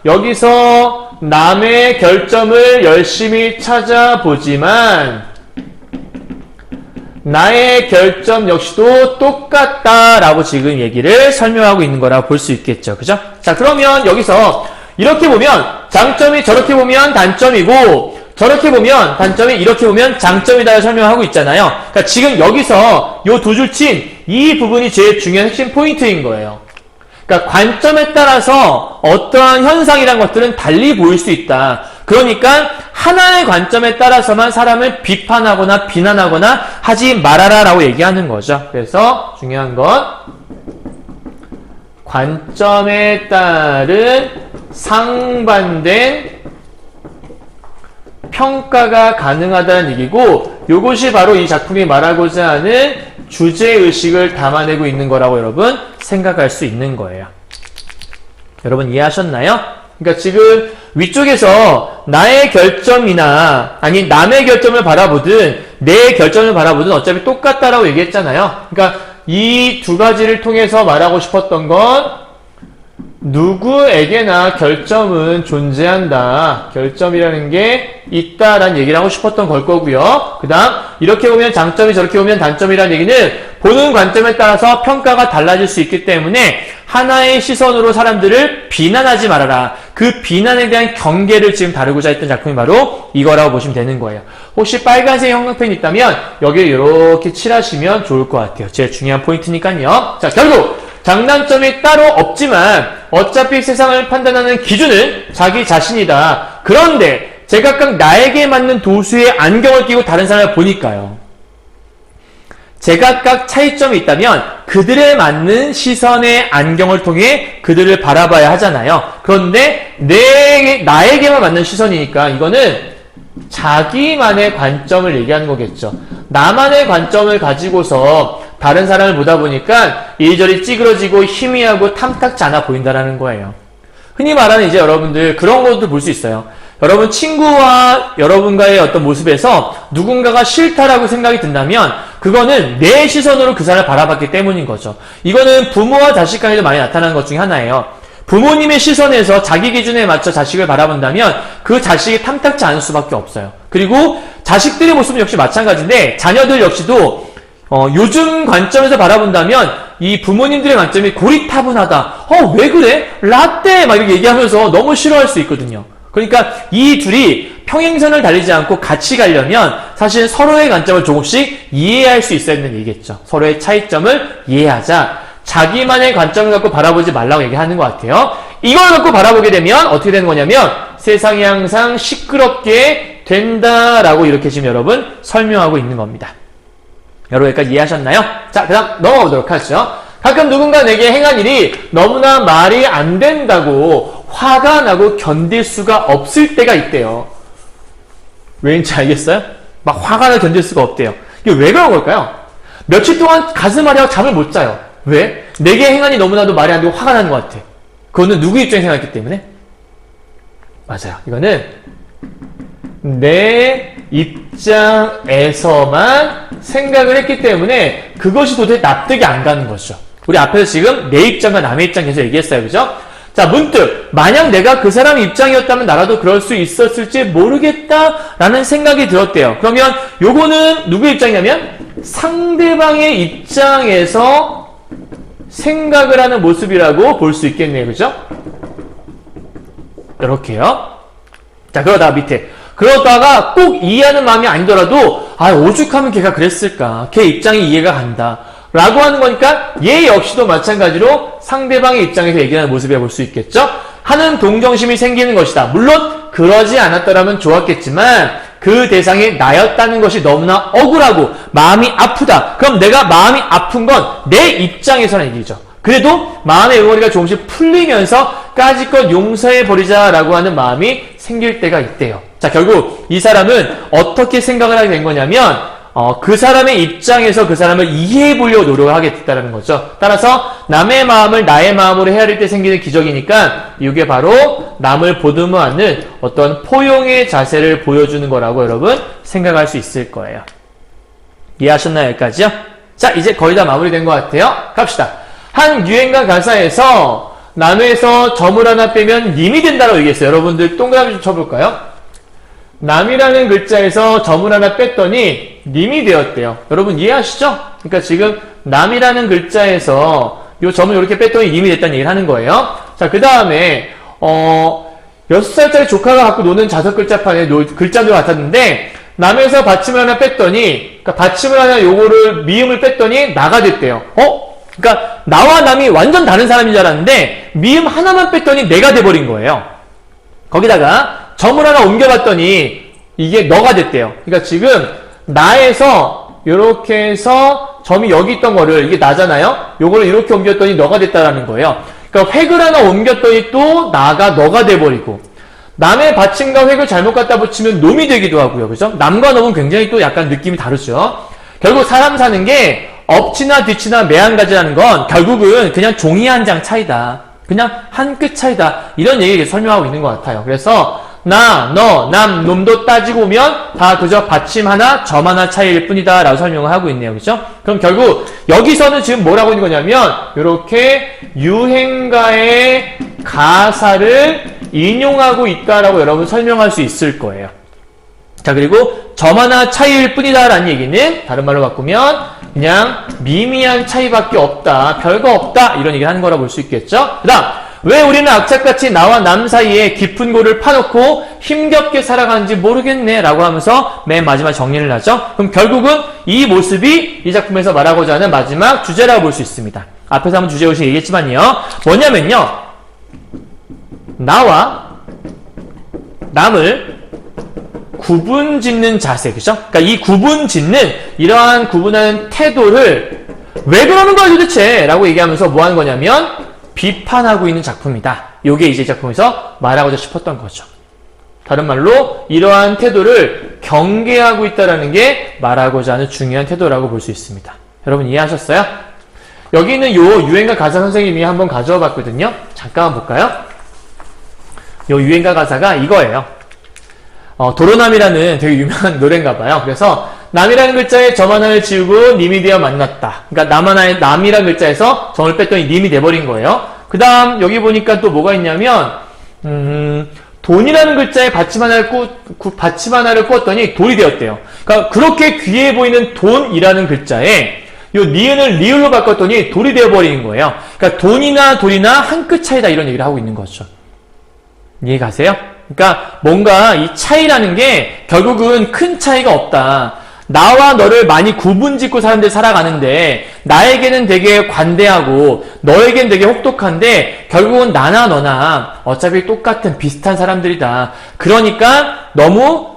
여기서 남의 결점을 열심히 찾아보지만 나의 결점 역시도 똑같다라고 지금 얘기를 설명하고 있는 거라고 볼 수 있겠죠. 그죠? 자, 그러면 여기서 이렇게 보면 장점이 저렇게 보면 단점이고 저렇게 보면 단점이 이렇게 보면 장점이다 설명하고 있잖아요. 그러니까 지금 여기서 요 두 줄 친 이 부분이 제일 중요한 핵심 포인트인 거예요. 그러니까 관점에 따라서 어떠한 현상이란 것들은 달리 보일 수 있다. 그러니까 하나의 관점에 따라서만 사람을 비판하거나 비난하거나 하지 말아라 라고 얘기하는 거죠. 그래서 중요한 건 관점에 따른 상반된 평가가 가능하다는 얘기고, 요것이 바로 이 작품이 말하고자 하는 주제의식을 담아내고 있는 거라고 여러분 생각할 수 있는 거예요. 여러분 이해하셨나요? 그러니까 지금 위쪽에서 나의 결점이나 아니 남의 결점을 바라보든 내 결점을 바라보든 어차피 똑같다라고 얘기했잖아요. 그러니까 이 두 가지를 통해서 말하고 싶었던 건 누구에게나 결점은 존재한다. 결점이라는 게 있다라는 얘기를 하고 싶었던 걸 거고요. 그 다음 이렇게 보면 장점이 저렇게 보면 단점이라는 얘기는 보는 관점에 따라서 평가가 달라질 수 있기 때문에 하나의 시선으로 사람들을 비난하지 말아라. 그 비난에 대한 경계를 지금 다루고자 했던 작품이 바로 이거라고 보시면 되는 거예요. 혹시 빨간색 형광펜이 있다면 여기를 이렇게 칠하시면 좋을 것 같아요. 제일 중요한 포인트니까요. 자, 결국 장단점이 따로 없지만 어차피 세상을 판단하는 기준은 자기 자신이다. 그런데 제각각 나에게 맞는 도수의 안경을 끼고 다른 사람을 보니까요. 제각각 차이점이 있다면 그들에 맞는 시선의 안경을 통해 그들을 바라봐야 하잖아요. 그런데 나에게만 맞는 시선이니까 이거는 자기만의 관점을 얘기하는 거겠죠. 나만의 관점을 가지고서 다른 사람을 보다 보니까 이리저리 찌그러지고 희미하고 탐탁지 않아 보인다라는 거예요. 흔히 말하는 이제 여러분들 그런 것도 볼 수 있어요. 여러분 친구와 여러분과의 어떤 모습에서 누군가가 싫다라고 생각이 든다면 그거는 내 시선으로 그 사람을 바라봤기 때문인 거죠. 이거는 부모와 자식 간에도 많이 나타나는 것 중에 하나예요. 부모님의 시선에서 자기 기준에 맞춰 자식을 바라본다면 그 자식이 탐탁지 않을 수밖에 없어요. 그리고 자식들의 모습은 역시 마찬가지인데 자녀들 역시도 요즘 관점에서 바라본다면 이 부모님들의 관점이 고리타분하다. 왜 그래? 라떼! 막 이렇게 얘기하면서 너무 싫어할 수 있거든요. 그러니까 이 둘이 평행선을 달리지 않고 같이 가려면 사실 서로의 관점을 조금씩 이해할 수 있어야 되는 얘기겠죠. 서로의 차이점을 이해하자. 자기만의 관점을 갖고 바라보지 말라고 얘기하는 것 같아요. 이걸 갖고 바라보게 되면 어떻게 되는 거냐면 세상이 항상 시끄럽게 된다라고 이렇게 지금 여러분 설명하고 있는 겁니다. 여러분 여기까지 이해하셨나요? 자, 그 다음 넘어가 보도록 하죠. 가끔 누군가 내게 행한 일이 너무나 말이 안 된다고 화가 나고 견딜 수가 없을 때가 있대요. 왜인지 알겠어요? 막 화가 나고 견딜 수가 없대요. 이게 왜 그런 걸까요? 며칠 동안 가슴 앓아서 잠을 못 자요. 왜? 내게 행한 일이 너무나도 말이 안 되고 화가 나는 것 같아. 그거는 누구 입장에서 생각했기 때문에? 맞아요. 이거는 내 입장에서만 생각을 했기 때문에 그것이 도대체 납득이 안 가는 거죠. 우리 앞에서 지금 내 입장과 남의 입장에서 얘기했어요. 그죠? 자, 문득 만약 내가 그 사람 입장이었다면 나라도 그럴 수 있었을지 모르겠다라는 생각이 들었대요. 그러면 요거는 누구의 입장이냐면 상대방의 입장에서 생각을 하는 모습이라고 볼 수 있겠네요. 그죠? 이렇게요. 자, 그러다가 밑에 그러다가 꼭 이해하는 마음이 아니더라도 오죽하면 걔가 그랬을까? 걔 입장이 이해가 간다. 라고 하는 거니까 얘 역시도 마찬가지로 상대방의 입장에서 얘기하는 모습이라 볼 수 있겠죠? 하는 동정심이 생기는 것이다. 물론 그러지 않았더라면 좋았겠지만 그 대상이 나였다는 것이 너무나 억울하고 마음이 아프다. 그럼 내가 마음이 아픈 건 내 입장에서는 얘기죠. 그래도 마음의 응어리가 조금씩 풀리면서 까짓것 용서해버리자라고 하는 마음이 생길 때가 있대요. 자, 결국 이 사람은 어떻게 생각을 하게 된 거냐면 그 사람의 입장에서 그 사람을 이해해보려고 노력을 하게 됐다는 거죠. 따라서 남의 마음을 나의 마음으로 헤아릴 때 생기는 기적이니까 이게 바로 남을 보듬어 안는 어떤 포용의 자세를 보여주는 거라고 여러분 생각할 수 있을 거예요. 이해하셨나요? 여기까지요? 자, 이제 거의 다 마무리된 것 같아요. 갑시다. 한 유행가 가사에서 남에서 점을 하나 빼면 님이 된다고 얘기했어요. 여러분들 동그라미 좀 쳐볼까요? 남이라는 글자에서 점을 하나 뺐더니 님이 되었대요. 여러분 이해하시죠? 그러니까 지금 남이라는 글자에서 이 점을 이렇게 뺐더니 님이 됐다는 얘기를 하는 거예요. 자, 그 다음에 6살짜리 조카가 갖고 노는 자석 글자판에 글자도 같았는데 남에서 받침을 하나 뺐더니 그러니까 받침을 하나 요거를 미음을 뺐더니 나가 됐대요. 그러니까 나와 남이 완전 다른 사람인 줄 알았는데 미음 하나만 뺐더니 내가 돼버린 거예요. 거기다가 점을 하나 옮겨봤더니 이게 너가 됐대요. 그러니까 지금 나에서 이렇게 해서 점이 여기 있던 거를 이게 나잖아요. 요거를 이렇게 옮겼더니 너가 됐다라는 거예요. 그러니까 획을 하나 옮겼더니 또 나가 너가 돼버리고, 남의 받침과 획을 잘못 갖다 붙이면 놈이 되기도 하고요. 그죠? 남과 놈은 굉장히 또 약간 느낌이 다르죠. 결국 사람 사는 게 엎치나 뒤치나 매한가지라는 건 결국은 그냥 종이 한 장 차이다. 그냥 한 끗 차이다. 이런 얘기를 설명하고 있는 것 같아요. 그래서 나, 너, 남, 놈도 따지고 오면 다 그저 받침 하나, 점 하나 차이일 뿐이다 라고 설명을 하고 있네요. 그죠? 그럼 결국 여기서는 지금 뭐라고 있는 거냐면 이렇게 유행가의 가사를 인용하고 있다라고 여러분 설명할 수 있을 거예요. 자, 그리고 점 하나 차이일 뿐이다 라는 얘기는 다른 말로 바꾸면 그냥 미미한 차이밖에 없다, 별거 없다 이런 얘기를 하는 거라 볼 수 있겠죠. 그 다음, 왜 우리는 악착같이 나와 남 사이에 깊은 골을 파놓고 힘겹게 살아가는지 모르겠네 라고 하면서 맨 마지막 정리를 하죠. 그럼 결국은 이 모습이 이 작품에서 말하고자 하는 마지막 주제라고 볼 수 있습니다. 앞에서 한번 주제의식 얘기했지만요, 뭐냐면요, 나와 남을 구분 짓는 자세, 그죠? 그러니까 이 구분 짓는, 이러한 구분하는 태도를 왜 그러는 거야 도대체? 라고 얘기하면서 뭐 하는 거냐면 비판하고 있는 작품이다. 요게 이제 이 작품에서 말하고자 싶었던 거죠. 다른 말로 이러한 태도를 경계하고 있다는 게 말하고자 하는 중요한 태도라고 볼 수 있습니다. 여러분 이해하셨어요? 여기 있는 요 유행가 가사 선생님이 한번 가져와 봤거든요. 잠깐만 볼까요? 요 유행가 가사가 이거예요. 도로남이라는 되게 유명한 노래인가 봐요. 그래서 남이라는 글자에 점 하나를 지우고 님이 되어 만났다. 그러니까 남이라는 글자에서 점을 뺐더니 님이 돼버린 거예요. 그 다음 여기 보니까 또 뭐가 있냐면 돈이라는 글자에 받침 하나를 꾸었더니 돌이 되었대요. 그러니까 그렇게 귀해 보이는 돈이라는 글자에 요 니은을 리을로 바꿨더니 돌이 되어버리는 거예요. 그러니까 돈이나 돌이나 한 끗 차이다 이런 얘기를 하고 있는 거죠. 이해 가세요? 그러니까 뭔가 이 차이라는 게 결국은 큰 차이가 없다. 나와 너를 많이 구분짓고 사람들이 살아가는데 나에게는 되게 관대하고 너에겐 되게 혹독한데 결국은 나나 너나 어차피 똑같은 비슷한 사람들이다. 그러니까 너무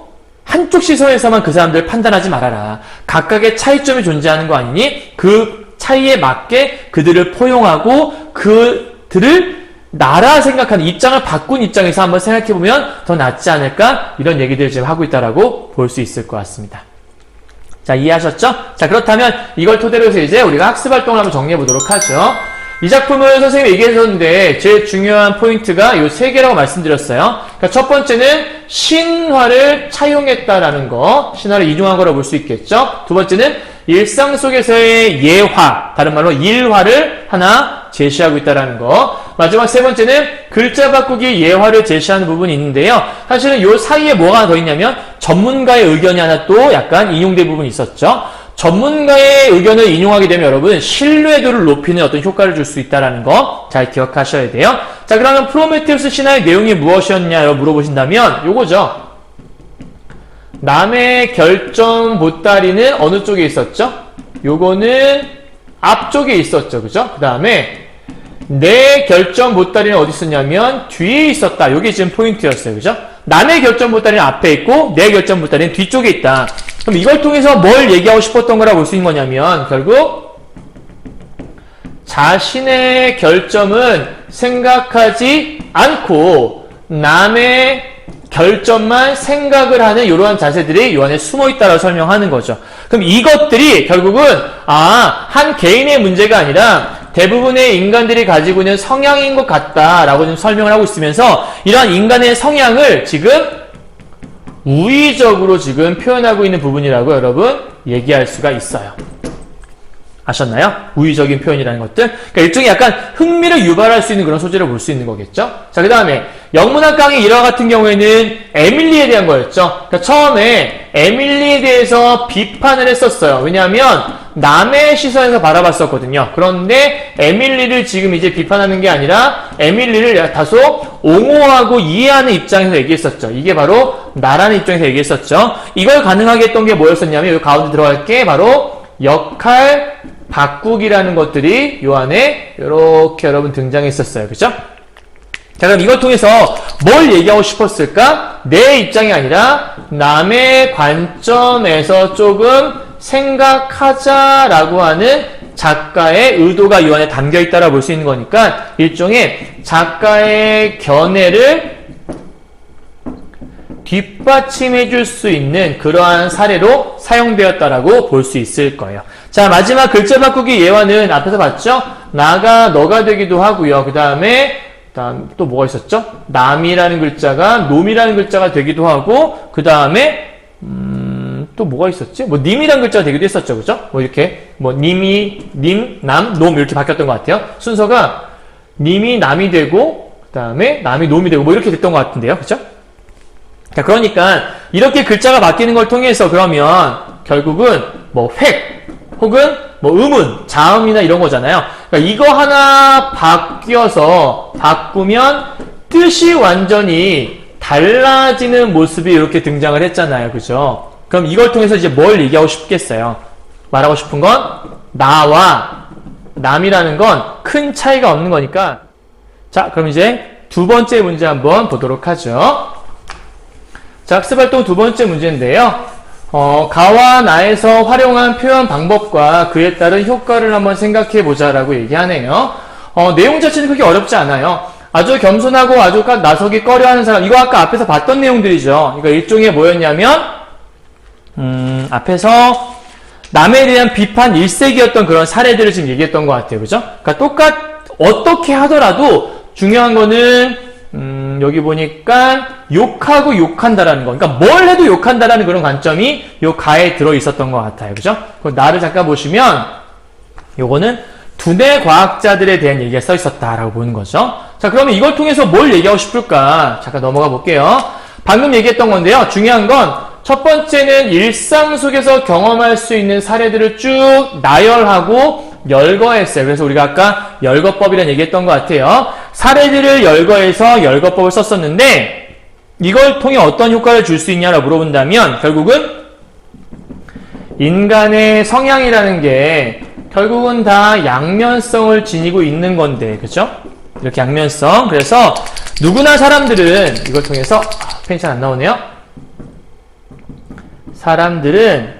한쪽 시선에서만 그 사람들을 판단하지 말아라. 각각의 차이점이 존재하는 거 아니니? 그 차이에 맞게 그들을 포용하고 그들을 나라 생각하는 입장을 바꾼 입장에서 한번 생각해보면 더 낫지 않을까? 이런 얘기들을 지금 하고 있다라고 볼 수 있을 것 같습니다. 자, 이해하셨죠? 자, 그렇다면 이걸 토대로 해서 이제 우리가 학습 활동을 한번 정리해보도록 하죠. 이 작품을 선생님이 얘기해줬는데 제일 중요한 포인트가 이 세 개라고 말씀드렸어요. 그러니까 첫 번째는 신화를 차용했다라는 거, 신화를 인용한 거라고 볼 수 있겠죠. 두 번째는 일상 속에서의 예화, 다른 말로 일화를 하나 제시하고 있다는 거. 마지막 세 번째는 글자 바꾸기 예화를 제시하는 부분이 있는데요. 사실은 요 사이에 뭐가 하나 더 있냐면 전문가의 의견이 하나 또 약간 인용된 부분이 있었죠. 전문가의 의견을 인용하게 되면 여러분 신뢰도를 높이는 어떤 효과를 줄 수 있다는 거 잘 기억하셔야 돼요. 자, 그러면 프로메테우스 신화의 내용이 무엇이었냐 물어보신다면 요거죠. 남의 결점 보따리는 어느 쪽에 있었죠? 요거는 앞쪽에 있었죠. 그죠? 그 다음에 내 결점 보따리는 어디 있었냐면 뒤에 있었다. 요게 지금 포인트였어요. 그죠? 남의 결점 보따리는 앞에 있고 내 결점 보따리는 뒤쪽에 있다. 그럼 이걸 통해서 뭘 얘기하고 싶었던 거라고 볼 수 있는 거냐면 결국 자신의 결점은 생각하지 않고 남의 결점만 생각을 하는 이러한 자세들이 이 안에 숨어 있다라고 설명하는 거죠. 그럼 이것들이 결국은 한 개인의 문제가 아니라 대부분의 인간들이 가지고 있는 성향인 것 같다라고 좀 설명을 하고 있으면서 이러한 인간의 성향을 지금 우의적으로 지금 표현하고 있는 부분이라고 여러분 얘기할 수가 있어요. 아셨나요? 우의적인 표현이라는 것들. 그러니까 일종의 약간 흥미를 유발할 수 있는 그런 소재를 볼 수 있는 거겠죠? 자, 그 다음에 영문학 강의 1화 같은 경우에는 에밀리에 대한 거였죠. 그러니까 처음에 에밀리에 대해서 비판을 했었어요. 왜냐하면 남의 시선에서 바라봤었거든요. 그런데 에밀리를 지금 이제 비판하는 게 아니라 에밀리를 다소 옹호하고 이해하는 입장에서 얘기했었죠. 이게 바로 나라는 입장에서 얘기했었죠. 이걸 가능하게 했던 게 뭐였었냐면 여기 가운데 들어갈 게 바로 역할 바꾸기라는 것들이 요 안에 이렇게 여러분 등장했었어요. 그죠? 자, 그럼 이걸 통해서 뭘 얘기하고 싶었을까? 내 입장이 아니라 남의 관점에서 조금 생각하자라고 하는 작가의 의도가 이 안에 담겨 있다라 볼 수 있는 거니까 일종의 작가의 견해를 뒷받침해 줄 수 있는 그러한 사례로 사용되었다라고 볼 수 있을 거예요. 자, 마지막 글자 바꾸기 예화는 앞에서 봤죠? 나가 너가 되기도 하고요. 그 다음에 또 뭐가 있었죠? 남이라는 글자가 놈이라는 글자가 되기도 하고 그 다음에 또 뭐가 있었지? 뭐 님이라는 글자가 되기도 했었죠. 그죠? 뭐 이렇게 뭐 님이 님, 남, 놈 이렇게 바뀌었던 것 같아요. 순서가 님이 남이 되고 그 다음에 남이 놈이 되고 뭐 이렇게 됐던 것 같은데요. 그죠? 자, 그러니까 이렇게 글자가 바뀌는 걸 통해서 그러면 결국은 뭐 획 혹은 뭐 음운, 자음이나 이런 거잖아요. 그러니까 이거 하나 바꾸면 뜻이 완전히 달라지는 모습이 이렇게 등장을 했잖아요. 그죠? 그럼 이걸 통해서 이제 뭘 얘기하고 싶겠어요? 말하고 싶은 건 나와 남이라는 건 큰 차이가 없는 거니까. 자, 그럼 이제 두 번째 문제 한번 보도록 하죠. 자, 학습활동 두 번째 문제인데요. 가와 나에서 활용한 표현 방법과 그에 따른 효과를 한번 생각해 보자라고 얘기하네요. 내용 자체는 그렇게 어렵지 않아요. 아주 겸손하고 아주 나서기 꺼려하는 사람, 이거 아까 앞에서 봤던 내용들이죠. 그러니까 일종의 뭐였냐면 앞에서 남에 대한 비판 일색이었던 그런 사례들을 지금 얘기했던 것 같아요. 그죠? 그러니까 어떻게 하더라도 중요한 거는 여기 보니까 욕하고 욕한다라는 거. 그러니까 뭘 해도 욕한다라는 그런 관점이 요 가에 들어 있었던 것 같아요. 그죠? 그 나를 잠깐 보시면 요거는 두뇌 과학자들에 대한 얘기가 써 있었다라고 보는 거죠. 자, 그러면 이걸 통해서 뭘 얘기하고 싶을까? 잠깐 넘어가 볼게요. 방금 얘기했던 건데요. 중요한 건 첫 번째는 일상 속에서 경험할 수 있는 사례들을 쭉 나열하고 열거했어요. 그래서 우리가 아까 열거법이라는 얘기했던 것 같아요. 사례들을 열거해서 열거법을 썼었는데 이걸 통해 어떤 효과를 줄 수 있냐라고 물어본다면 결국은 인간의 성향이라는 게 결국은 다 양면성을 지니고 있는 건데, 그렇죠? 이렇게 양면성. 그래서 누구나 사람들은 이걸 통해서 펜이 잘 안 나오네요. 사람들은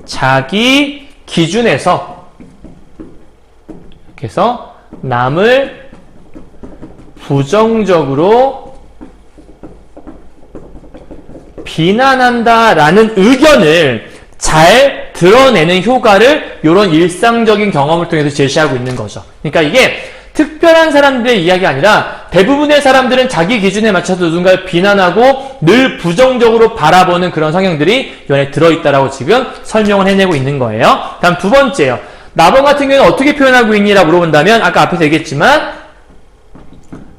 자기 기준에서 이렇게 해서 남을 부정적으로 비난한다라는 의견을 잘 드러내는 효과를 이런 일상적인 경험을 통해서 제시하고 있는 거죠. 그러니까 이게 특별한 사람들의 이야기가 아니라 대부분의 사람들은 자기 기준에 맞춰서 누군가를 비난하고 늘 부정적으로 바라보는 그런 성향들이 이 안에 들어있다라고 지금 설명을 해내고 있는 거예요. 다음 두 번째요. 나번 같은 경우는 어떻게 표현하고 있니라고 물어본다면 아까 앞에서 얘기했지만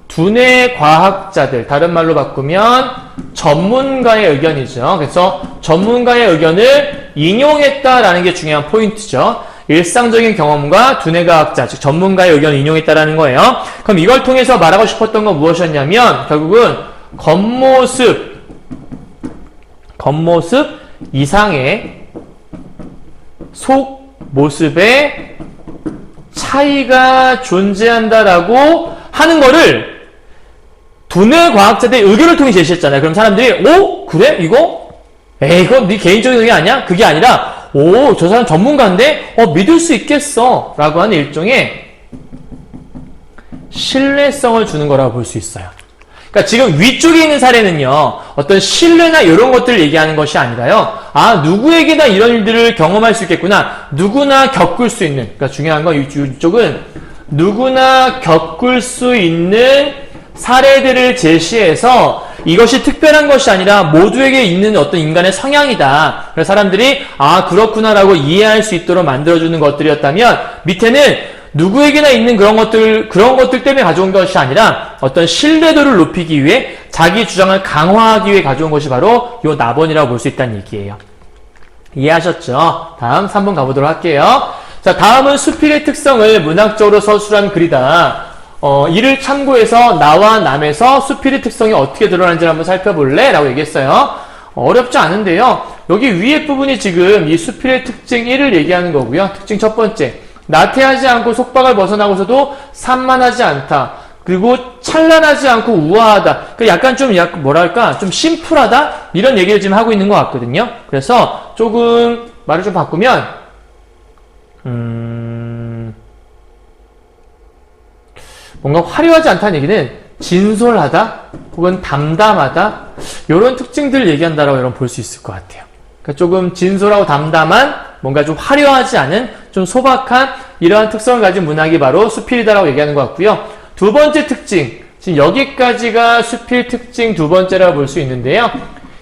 두뇌 과학자들, 다른 말로 바꾸면 전문가의 의견이죠. 그래서 전문가의 의견을 인용했다라는 게 중요한 포인트죠. 일상적인 경험과 두뇌과학자, 즉 전문가의 의견을 인용했다라는 거예요. 그럼 이걸 통해서 말하고 싶었던 건 무엇이었냐면 결국은 겉모습 이상의 속 모습에 차이가 존재한다라고 하는 거를 두뇌 과학자들의 의견을 통해 제시했잖아요. 그럼 사람들이 오? 그래? 이거? 에이, 이건 네 개인적인 의견 아니야? 그게 아니라 오, 저 사람 전문가인데? 믿을 수 있겠어. 라고 하는 일종의 신뢰성을 주는 거라고 볼 수 있어요. 그러니까 지금 위쪽에 있는 사례는요, 어떤 신뢰나 이런 것들을 얘기하는 것이 아니라요, 아, 누구에게나 이런 일들을 경험할 수 있겠구나. 누구나 겪을 수 있는. 그러니까 중요한 건 이쪽은 누구나 겪을 수 있는 사례들을 제시해서 이것이 특별한 것이 아니라 모두에게 있는 어떤 인간의 성향이다. 그래서 사람들이 아 그렇구나라고 이해할 수 있도록 만들어주는 것들이었다면 밑에는 누구에게나 있는 그런 것들 때문에 가져온 것이 아니라 어떤 신뢰도를 높이기 위해 자기 주장을 강화하기 위해 가져온 것이 바로 요 나번이라고 볼 수 있다는 얘기예요. 이해하셨죠? 다음 3번 가보도록 할게요. 자, 다음은 수필의 특성을 문학적으로 서술한 글이다. 이를 참고해서 나와 남에서 수필의 특성이 어떻게 드러나는지 한번 살펴볼래? 라고 얘기했어요. 어렵지 않은데요. 여기 위에 부분이 지금 이 수필의 특징 1을 얘기하는 거고요. 특징 첫 번째. 나태하지 않고 속박을 벗어나고서도 산만하지 않다. 그리고 찬란하지 않고 우아하다. 약간 좀 뭐랄까 좀 심플하다? 이런 얘기를 지금 하고 있는 것 같거든요. 그래서 조금 말을 좀 바꾸면 뭔가 화려하지 않다는 얘기는 진솔하다 혹은 담담하다 이런 특징들을 얘기한다라고 여러분 볼 수 있을 것 같아요. 그러니까 조금 진솔하고 담담한 뭔가 좀 화려하지 않은 좀 소박한 이러한 특성을 가진 문학이 바로 수필이다라고 얘기하는 것 같고요. 두 번째 특징, 지금 여기까지가 수필 특징 두 번째라고 볼 수 있는데요.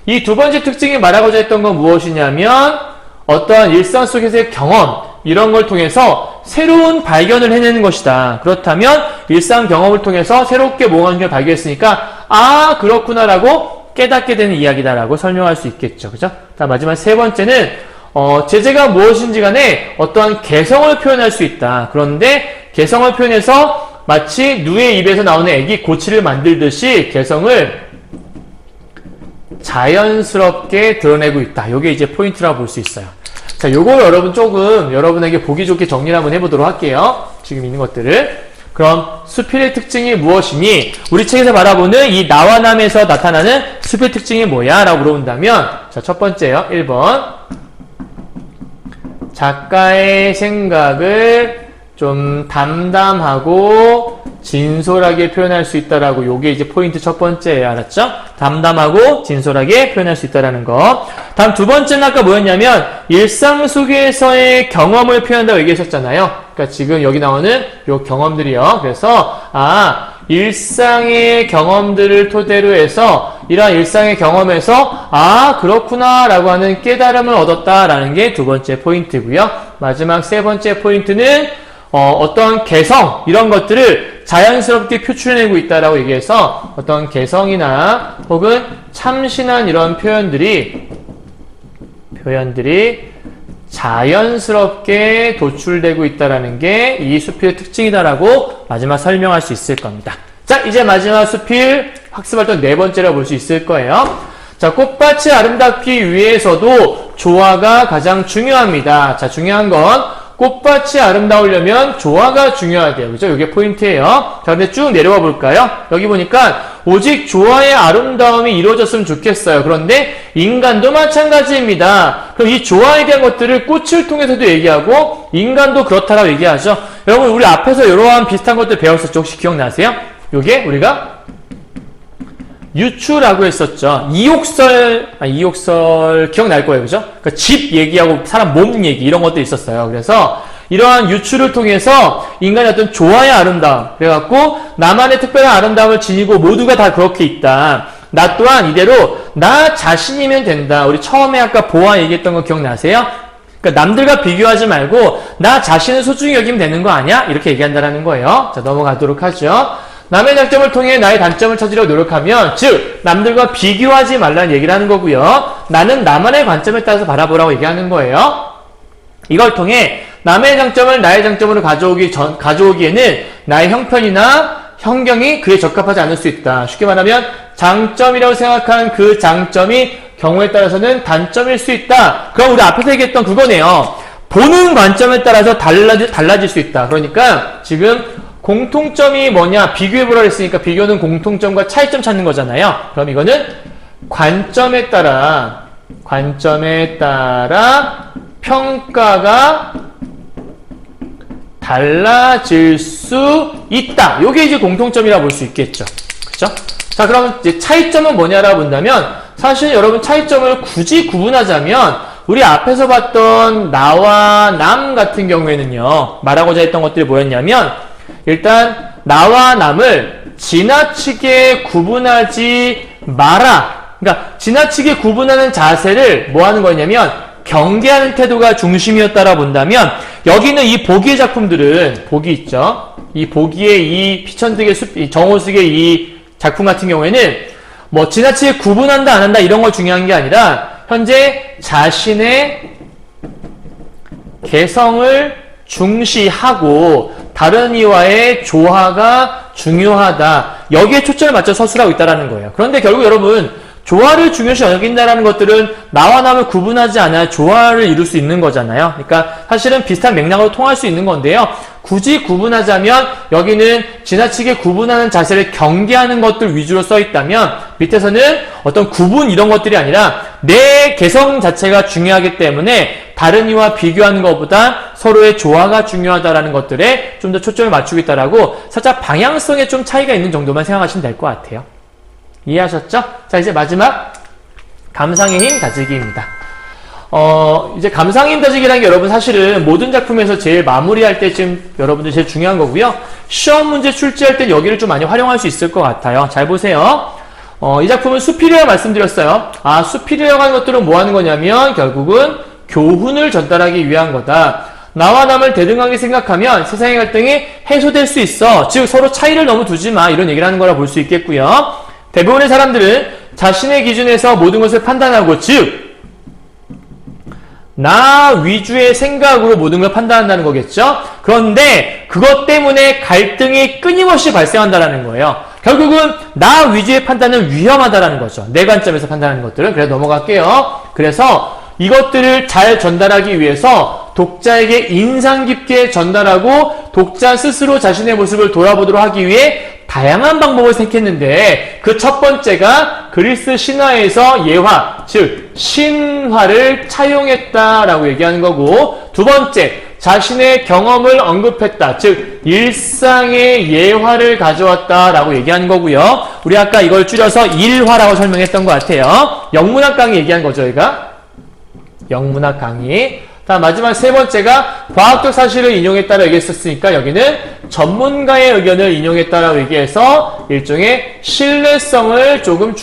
이 두 번째 특징이 말하고자 했던 건 무엇이냐면 어떠한 일상 속에서의 경험 이런 걸 통해서 새로운 발견을 해내는 것이다. 그렇다면 일상 경험을 통해서 새롭게 뭔가를 발견했으니까 아 그렇구나라고 깨닫게 되는 이야기다라고 설명할 수 있겠죠. 그죠? 자, 마지막 세 번째는 제재가 무엇인지 간에 어떠한 개성을 표현할 수 있다. 그런데 개성을 표현해서 마치 누의 입에서 나오는 애기 고치를 만들듯이 개성을 자연스럽게 드러내고 있다. 요게 이제 포인트라고 볼 수 있어요. 자, 요거 여러분 조금 여러분에게 보기 좋게 정리를 한번 해보도록 할게요. 지금 있는 것들을. 그럼 수필의 특징이 무엇이니? 우리 책에서 바라보는 이 나와 남에서 나타나는 수필 특징이 뭐야? 라고 물어본다면 자, 첫 번째요. 1번 작가의 생각을 좀 담담하고 진솔하게 표현할 수 있다라고 요게 이제 포인트 첫 번째예요. 알았죠? 담담하고 진솔하게 표현할 수 있다라는 거. 다음 두 번째는 아까 뭐였냐면 일상 속에서의 경험을 표현한다고 얘기했었잖아요. 그러니까 지금 여기 나오는 요 경험들이요. 그래서 일상의 경험들을 토대로 해서 이러한 일상의 경험에서 그렇구나 라고 하는 깨달음을 얻었다라는 게 두 번째 포인트고요. 마지막 세 번째 포인트는 어떤 개성 이런 것들을 자연스럽게 표출해내고 있다라고 얘기해서 어떤 개성이나 혹은 참신한 이런 표현들이 자연스럽게 도출되고 있다라는 게 이 수필의 특징이다라고 마지막 설명할 수 있을 겁니다. 자, 이제 마지막 수필 학습활동 네 번째라고 볼 수 있을 거예요. 자, 꽃밭이 아름답기 위해서도 조화가 가장 중요합니다. 자, 중요한 건 꽃밭이 아름다우려면 조화가 중요하대요. 그죠? 이게 포인트예요. 자, 근데 쭉 내려와 볼까요? 여기 보니까 오직 조화의 아름다움이 이루어졌으면 좋겠어요. 그런데 인간도 마찬가지입니다. 그럼 이 조화에 대한 것들을 꽃을 통해서도 얘기하고 인간도 그렇다라고 얘기하죠. 여러분 우리 앞에서 이러한 비슷한 것들 배웠었죠. 혹시 기억나세요? 요게 우리가 유추라고 했었죠. 이욕설 기억날 거예요. 그죠? 그러니까 집 얘기하고 사람 몸 얘기 이런 것도 있었어요. 그래서 이러한 유추를 통해서 인간의 어떤 조화의 아름다움 그래갖고 나만의 특별한 아름다움을 지니고 모두가 다 그렇게 있다. 나 또한 이대로 나 자신이면 된다. 우리 처음에 아까 보아 얘기했던 거 기억나세요? 그러니까 남들과 비교하지 말고 나 자신을 소중히 여기면 되는 거 아니야? 이렇게 얘기한다는 거예요. 자, 넘어가도록 하죠. 남의 장점을 통해 나의 단점을 찾으려고 노력하면 즉 남들과 비교하지 말라는 얘기를 하는 거고요. 나는 나만의 관점에 따라서 바라보라고 얘기하는 거예요. 이걸 통해 남의 장점을 나의 장점으로 가져오기에는 나의 형편이나 환경이 그에 적합하지 않을 수 있다. 쉽게 말하면 장점이라고 생각한 그 장점이 경우에 따라서는 단점일 수 있다. 그럼 우리 앞에서 얘기했던 그거네요. 보는 관점에 따라서 달라질 수 있다. 그러니까 지금 공통점이 뭐냐? 비교해보라 했으니까 비교는 공통점과 차이점 찾는 거잖아요. 그럼 이거는 관점에 따라 평가가 달라질 수 있다. 요게 이제 공통점이라고 볼 수 있겠죠. 그쵸? 자, 그럼 이제 차이점은 뭐냐라고 본다면 사실 여러분 차이점을 굳이 구분하자면 우리 앞에서 봤던 나와 남 같은 경우에는요. 말하고자 했던 것들이 뭐였냐면 일단 나와 남을 지나치게 구분하지 마라. 그러니까 지나치게 구분하는 자세를 뭐 하는 거냐면 경계하는 태도가 중심이었다라 본다면 여기는 이 보기의 작품들은 보기 있죠. 이 보기의 이 피천득의 정호숙의 이 작품 같은 경우에는 뭐 지나치게 구분한다 안 한다 이런 거 중요한 게 아니라 현재 자신의 개성을 중시하고 다른 이와의 조화가 중요하다. 여기에 초점을 맞춰 서술하고 있다는 거예요. 그런데 결국 여러분 조화를 중요시 여긴다는 것들은 나와 남을 구분하지 않아야 조화를 이룰 수 있는 거잖아요. 그러니까 사실은 비슷한 맥락으로 통할 수 있는 건데요. 굳이 구분하자면 여기는 지나치게 구분하는 자세를 경계하는 것들 위주로 써 있다면 밑에서는 어떤 구분 이런 것들이 아니라 내 개성 자체가 중요하기 때문에 다른 이와 비교하는 것보다 서로의 조화가 중요하다라는 것들에 좀 더 초점을 맞추고 있다라고 살짝 방향성에 좀 차이가 있는 정도만 생각하시면 될 것 같아요. 이해하셨죠? 자, 이제 마지막 감상의 힘 다지기입니다. 이제 감상의 힘 다지기라는 게 여러분 사실은 모든 작품에서 제일 마무리할 때쯤 여러분들 제일 중요한 거고요. 시험 문제 출제할 때 여기를 좀 많이 활용할 수 있을 것 같아요. 잘 보세요. 이 작품은 수피리어 말씀드렸어요. 수피리어가 하는 것들은 뭐 하는 거냐면 결국은 교훈을 전달하기 위한 거다. 나와 남을 대등하게 생각하면 세상의 갈등이 해소될 수 있어. 즉 서로 차이를 너무 두지 마. 이런 얘기를 하는 거라 볼 수 있겠고요. 대부분의 사람들은 자신의 기준에서 모든 것을 판단하고 즉 나 위주의 생각으로 모든 걸 판단한다는 거겠죠? 그런데 그것 때문에 갈등이 끊임없이 발생한다는 거예요. 결국은 나 위주의 판단은 위험하다는 거죠. 내 관점에서 판단하는 것들은. 그래서 넘어갈게요. 그래서 이것들을 잘 전달하기 위해서 독자에게 인상 깊게 전달하고 독자 스스로 자신의 모습을 돌아보도록 하기 위해 다양한 방법을 택했는데 그 첫 번째가 그리스 신화에서 예화, 즉 신화를 차용했다라고 얘기하는 거고, 두 번째 자신의 경험을 언급했다, 즉 일상의 예화를 가져왔다라고 얘기하는 거고요. 우리 아까 이걸 줄여서 일화라고 설명했던 것 같아요. 영문학 강의 얘기한 거죠, 저희가. 영문학 강의. 다음 마지막 세 번째가 과학적 사실을 인용했다라고 얘기했었으니까 여기는 전문가의 의견을 인용했다라고 얘기해서 일종의 신뢰성을 조금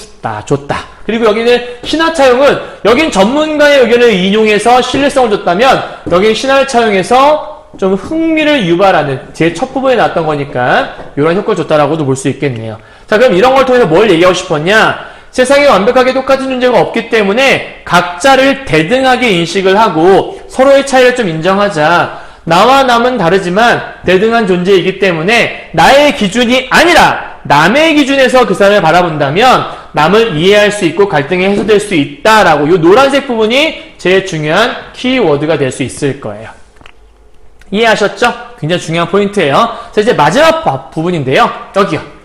줬다. 그리고 여기는 신화 차용은 여긴 전문가의 의견을 인용해서 신뢰성을 줬다면 여긴 신화를 차용해서 좀 흥미를 유발하는 제 첫 부분에 나왔던 거니까 이런 효과를 줬다라고도 볼 수 있겠네요. 자, 그럼 이런 걸 통해서 뭘 얘기하고 싶었냐? 세상에 완벽하게 똑같은 존재가 없기 때문에 각자를 대등하게 인식을 하고 서로의 차이를 좀 인정하자. 나와 남은 다르지만 대등한 존재이기 때문에 나의 기준이 아니라 남의 기준에서 그 사람을 바라본다면 남을 이해할 수 있고 갈등이 해소될 수 있다라고 이 노란색 부분이 제일 중요한 키워드가 될 수 있을 거예요. 이해하셨죠? 굉장히 중요한 포인트예요. 자, 이제 마지막 부분인데요. 여기요.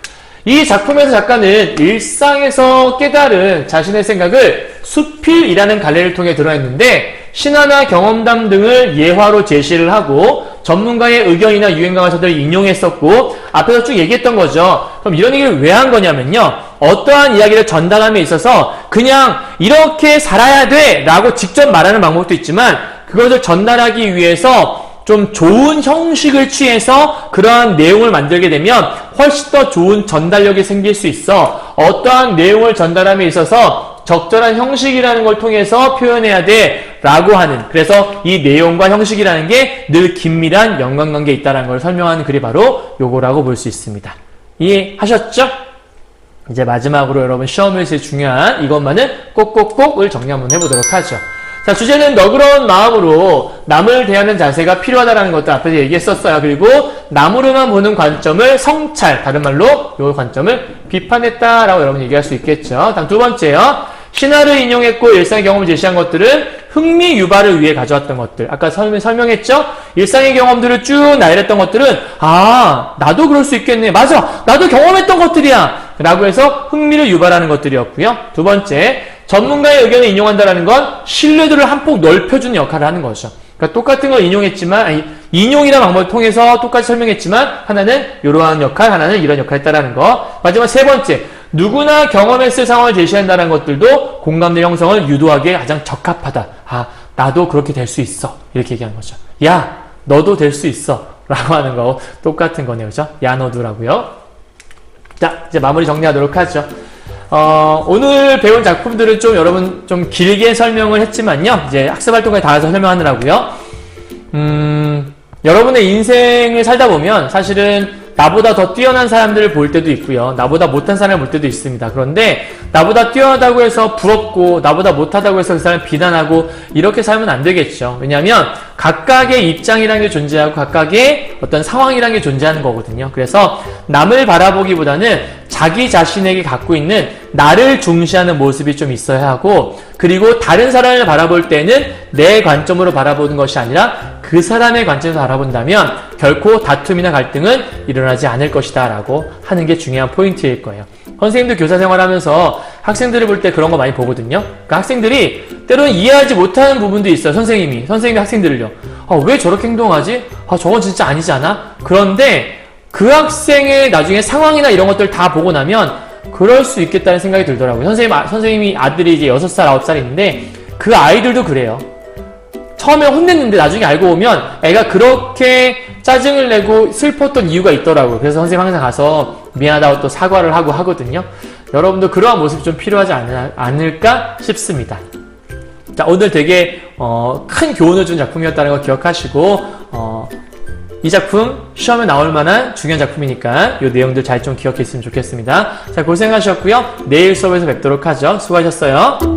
이 작품에서 작가는 일상에서 깨달은 자신의 생각을 수필이라는 갈래를 통해 드러냈는데 신화나 경험담 등을 예화로 제시를 하고 전문가의 의견이나 유행 강화서들을 인용했었고 앞에서 쭉 얘기했던 거죠. 그럼 이런 얘기를 왜 한 거냐면요. 어떠한 이야기를 전달함에 있어서 그냥 이렇게 살아야 돼 라고 직접 말하는 방법도 있지만 그것을 전달하기 위해서 좀 좋은 형식을 취해서 그러한 내용을 만들게 되면 훨씬 더 좋은 전달력이 생길 수 있어. 어떠한 내용을 전달함에 있어서 적절한 형식이라는 걸 통해서 표현해야 돼 라고 하는, 그래서 이 내용과 형식이라는 게 늘 긴밀한 연관관계에 있다는 걸 설명하는 글이 바로 요거라고 볼 수 있습니다. 이해하셨죠? 이제 마지막으로 여러분 시험에서 중요한 이것만은 꼭꼭꼭을 정리 한번 해보도록 하죠. 자, 주제는 너그러운 마음으로 남을 대하는 자세가 필요하다는 것도 앞에서 얘기했었어요. 그리고 남으로만 보는 관점을 성찰, 다른 말로 이 관점을 비판했다라고 여러분 얘기할 수 있겠죠. 다음 두 번째요. 신화를 인용했고 일상의 경험을 제시한 것들은 흥미 유발을 위해 가져왔던 것들. 아까 설명했죠? 일상의 경험들을 쭉 나열했던 것들은 나도 그럴 수 있겠네. 맞아. 나도 경험했던 것들이야. 라고 해서 흥미를 유발하는 것들이었고요. 두 번째, 전문가의 의견을 인용한다는 건 신뢰도를 한 폭 넓혀주는 역할을 하는 거죠. 그러니까 똑같은 걸 인용했지만, 인용이라는 방법을 통해서 똑같이 설명했지만, 하나는 이러한 역할, 하나는 이런 역할을 했다는 거. 마지막 세 번째, 누구나 경험했을 상황을 제시한다는 것들도 공감대 형성을 유도하기에 가장 적합하다. 나도 그렇게 될 수 있어. 이렇게 얘기하는 거죠. 야, 너도 될 수 있어. 라고 하는 거 똑같은 거네요. 그죠? 야, 너도라고요. 자, 이제 마무리 정리하도록 하죠. 오늘 배운 작품들은 좀 여러분 좀 길게 설명을 했지만요. 이제 학습활동에 닿아서 설명하느라고요. 여러분의 인생을 살다 보면 사실은 나보다 더 뛰어난 사람들을 볼 때도 있고요. 나보다 못한 사람을 볼 때도 있습니다. 그런데 나보다 뛰어나다고 해서 부럽고 나보다 못하다고 해서 그 사람을 비난하고 이렇게 살면 안 되겠죠. 왜냐하면 각각의 입장이라는 게 존재하고 각각의 어떤 상황이라는 게 존재하는 거거든요. 그래서 남을 바라보기보다는 자기 자신에게 갖고 있는 나를 중시하는 모습이 좀 있어야 하고, 그리고 다른 사람을 바라볼 때는 내 관점으로 바라보는 것이 아니라 그 사람의 관점에서 바라본다면 결코 다툼이나 갈등은 일어나지 않을 것이다 라고 하는 게 중요한 포인트일 거예요. 선생님도 교사 생활하면서 학생들을 볼 때 그런 거 많이 보거든요. 그러니까 학생들이 때로는 이해하지 못하는 부분도 있어요. 선생님이 학생들을요. 왜 저렇게 행동하지? 저건 진짜 아니지 않아? 그런데 그 학생의 나중에 상황이나 이런 것들 다 보고 나면 그럴 수 있겠다는 생각이 들더라고요. 선생님이 아들이 이제 6살, 9살인데 그 아이들도 그래요. 처음에 혼냈는데 나중에 알고 보면 애가 그렇게 짜증을 내고 슬펐던 이유가 있더라고요. 그래서 선생님 항상 가서 미안하다고 또 사과를 하고 하거든요. 여러분도 그러한 모습이 좀 필요하지 않을까 싶습니다. 자, 오늘 되게 큰 교훈을 준 작품이었다는 거 기억하시고 이 작품 시험에 나올 만한 중요한 작품이니까 이 내용들 잘 좀 기억했으면 좋겠습니다. 자, 고생하셨고요. 내일 수업에서 뵙도록 하죠. 수고하셨어요.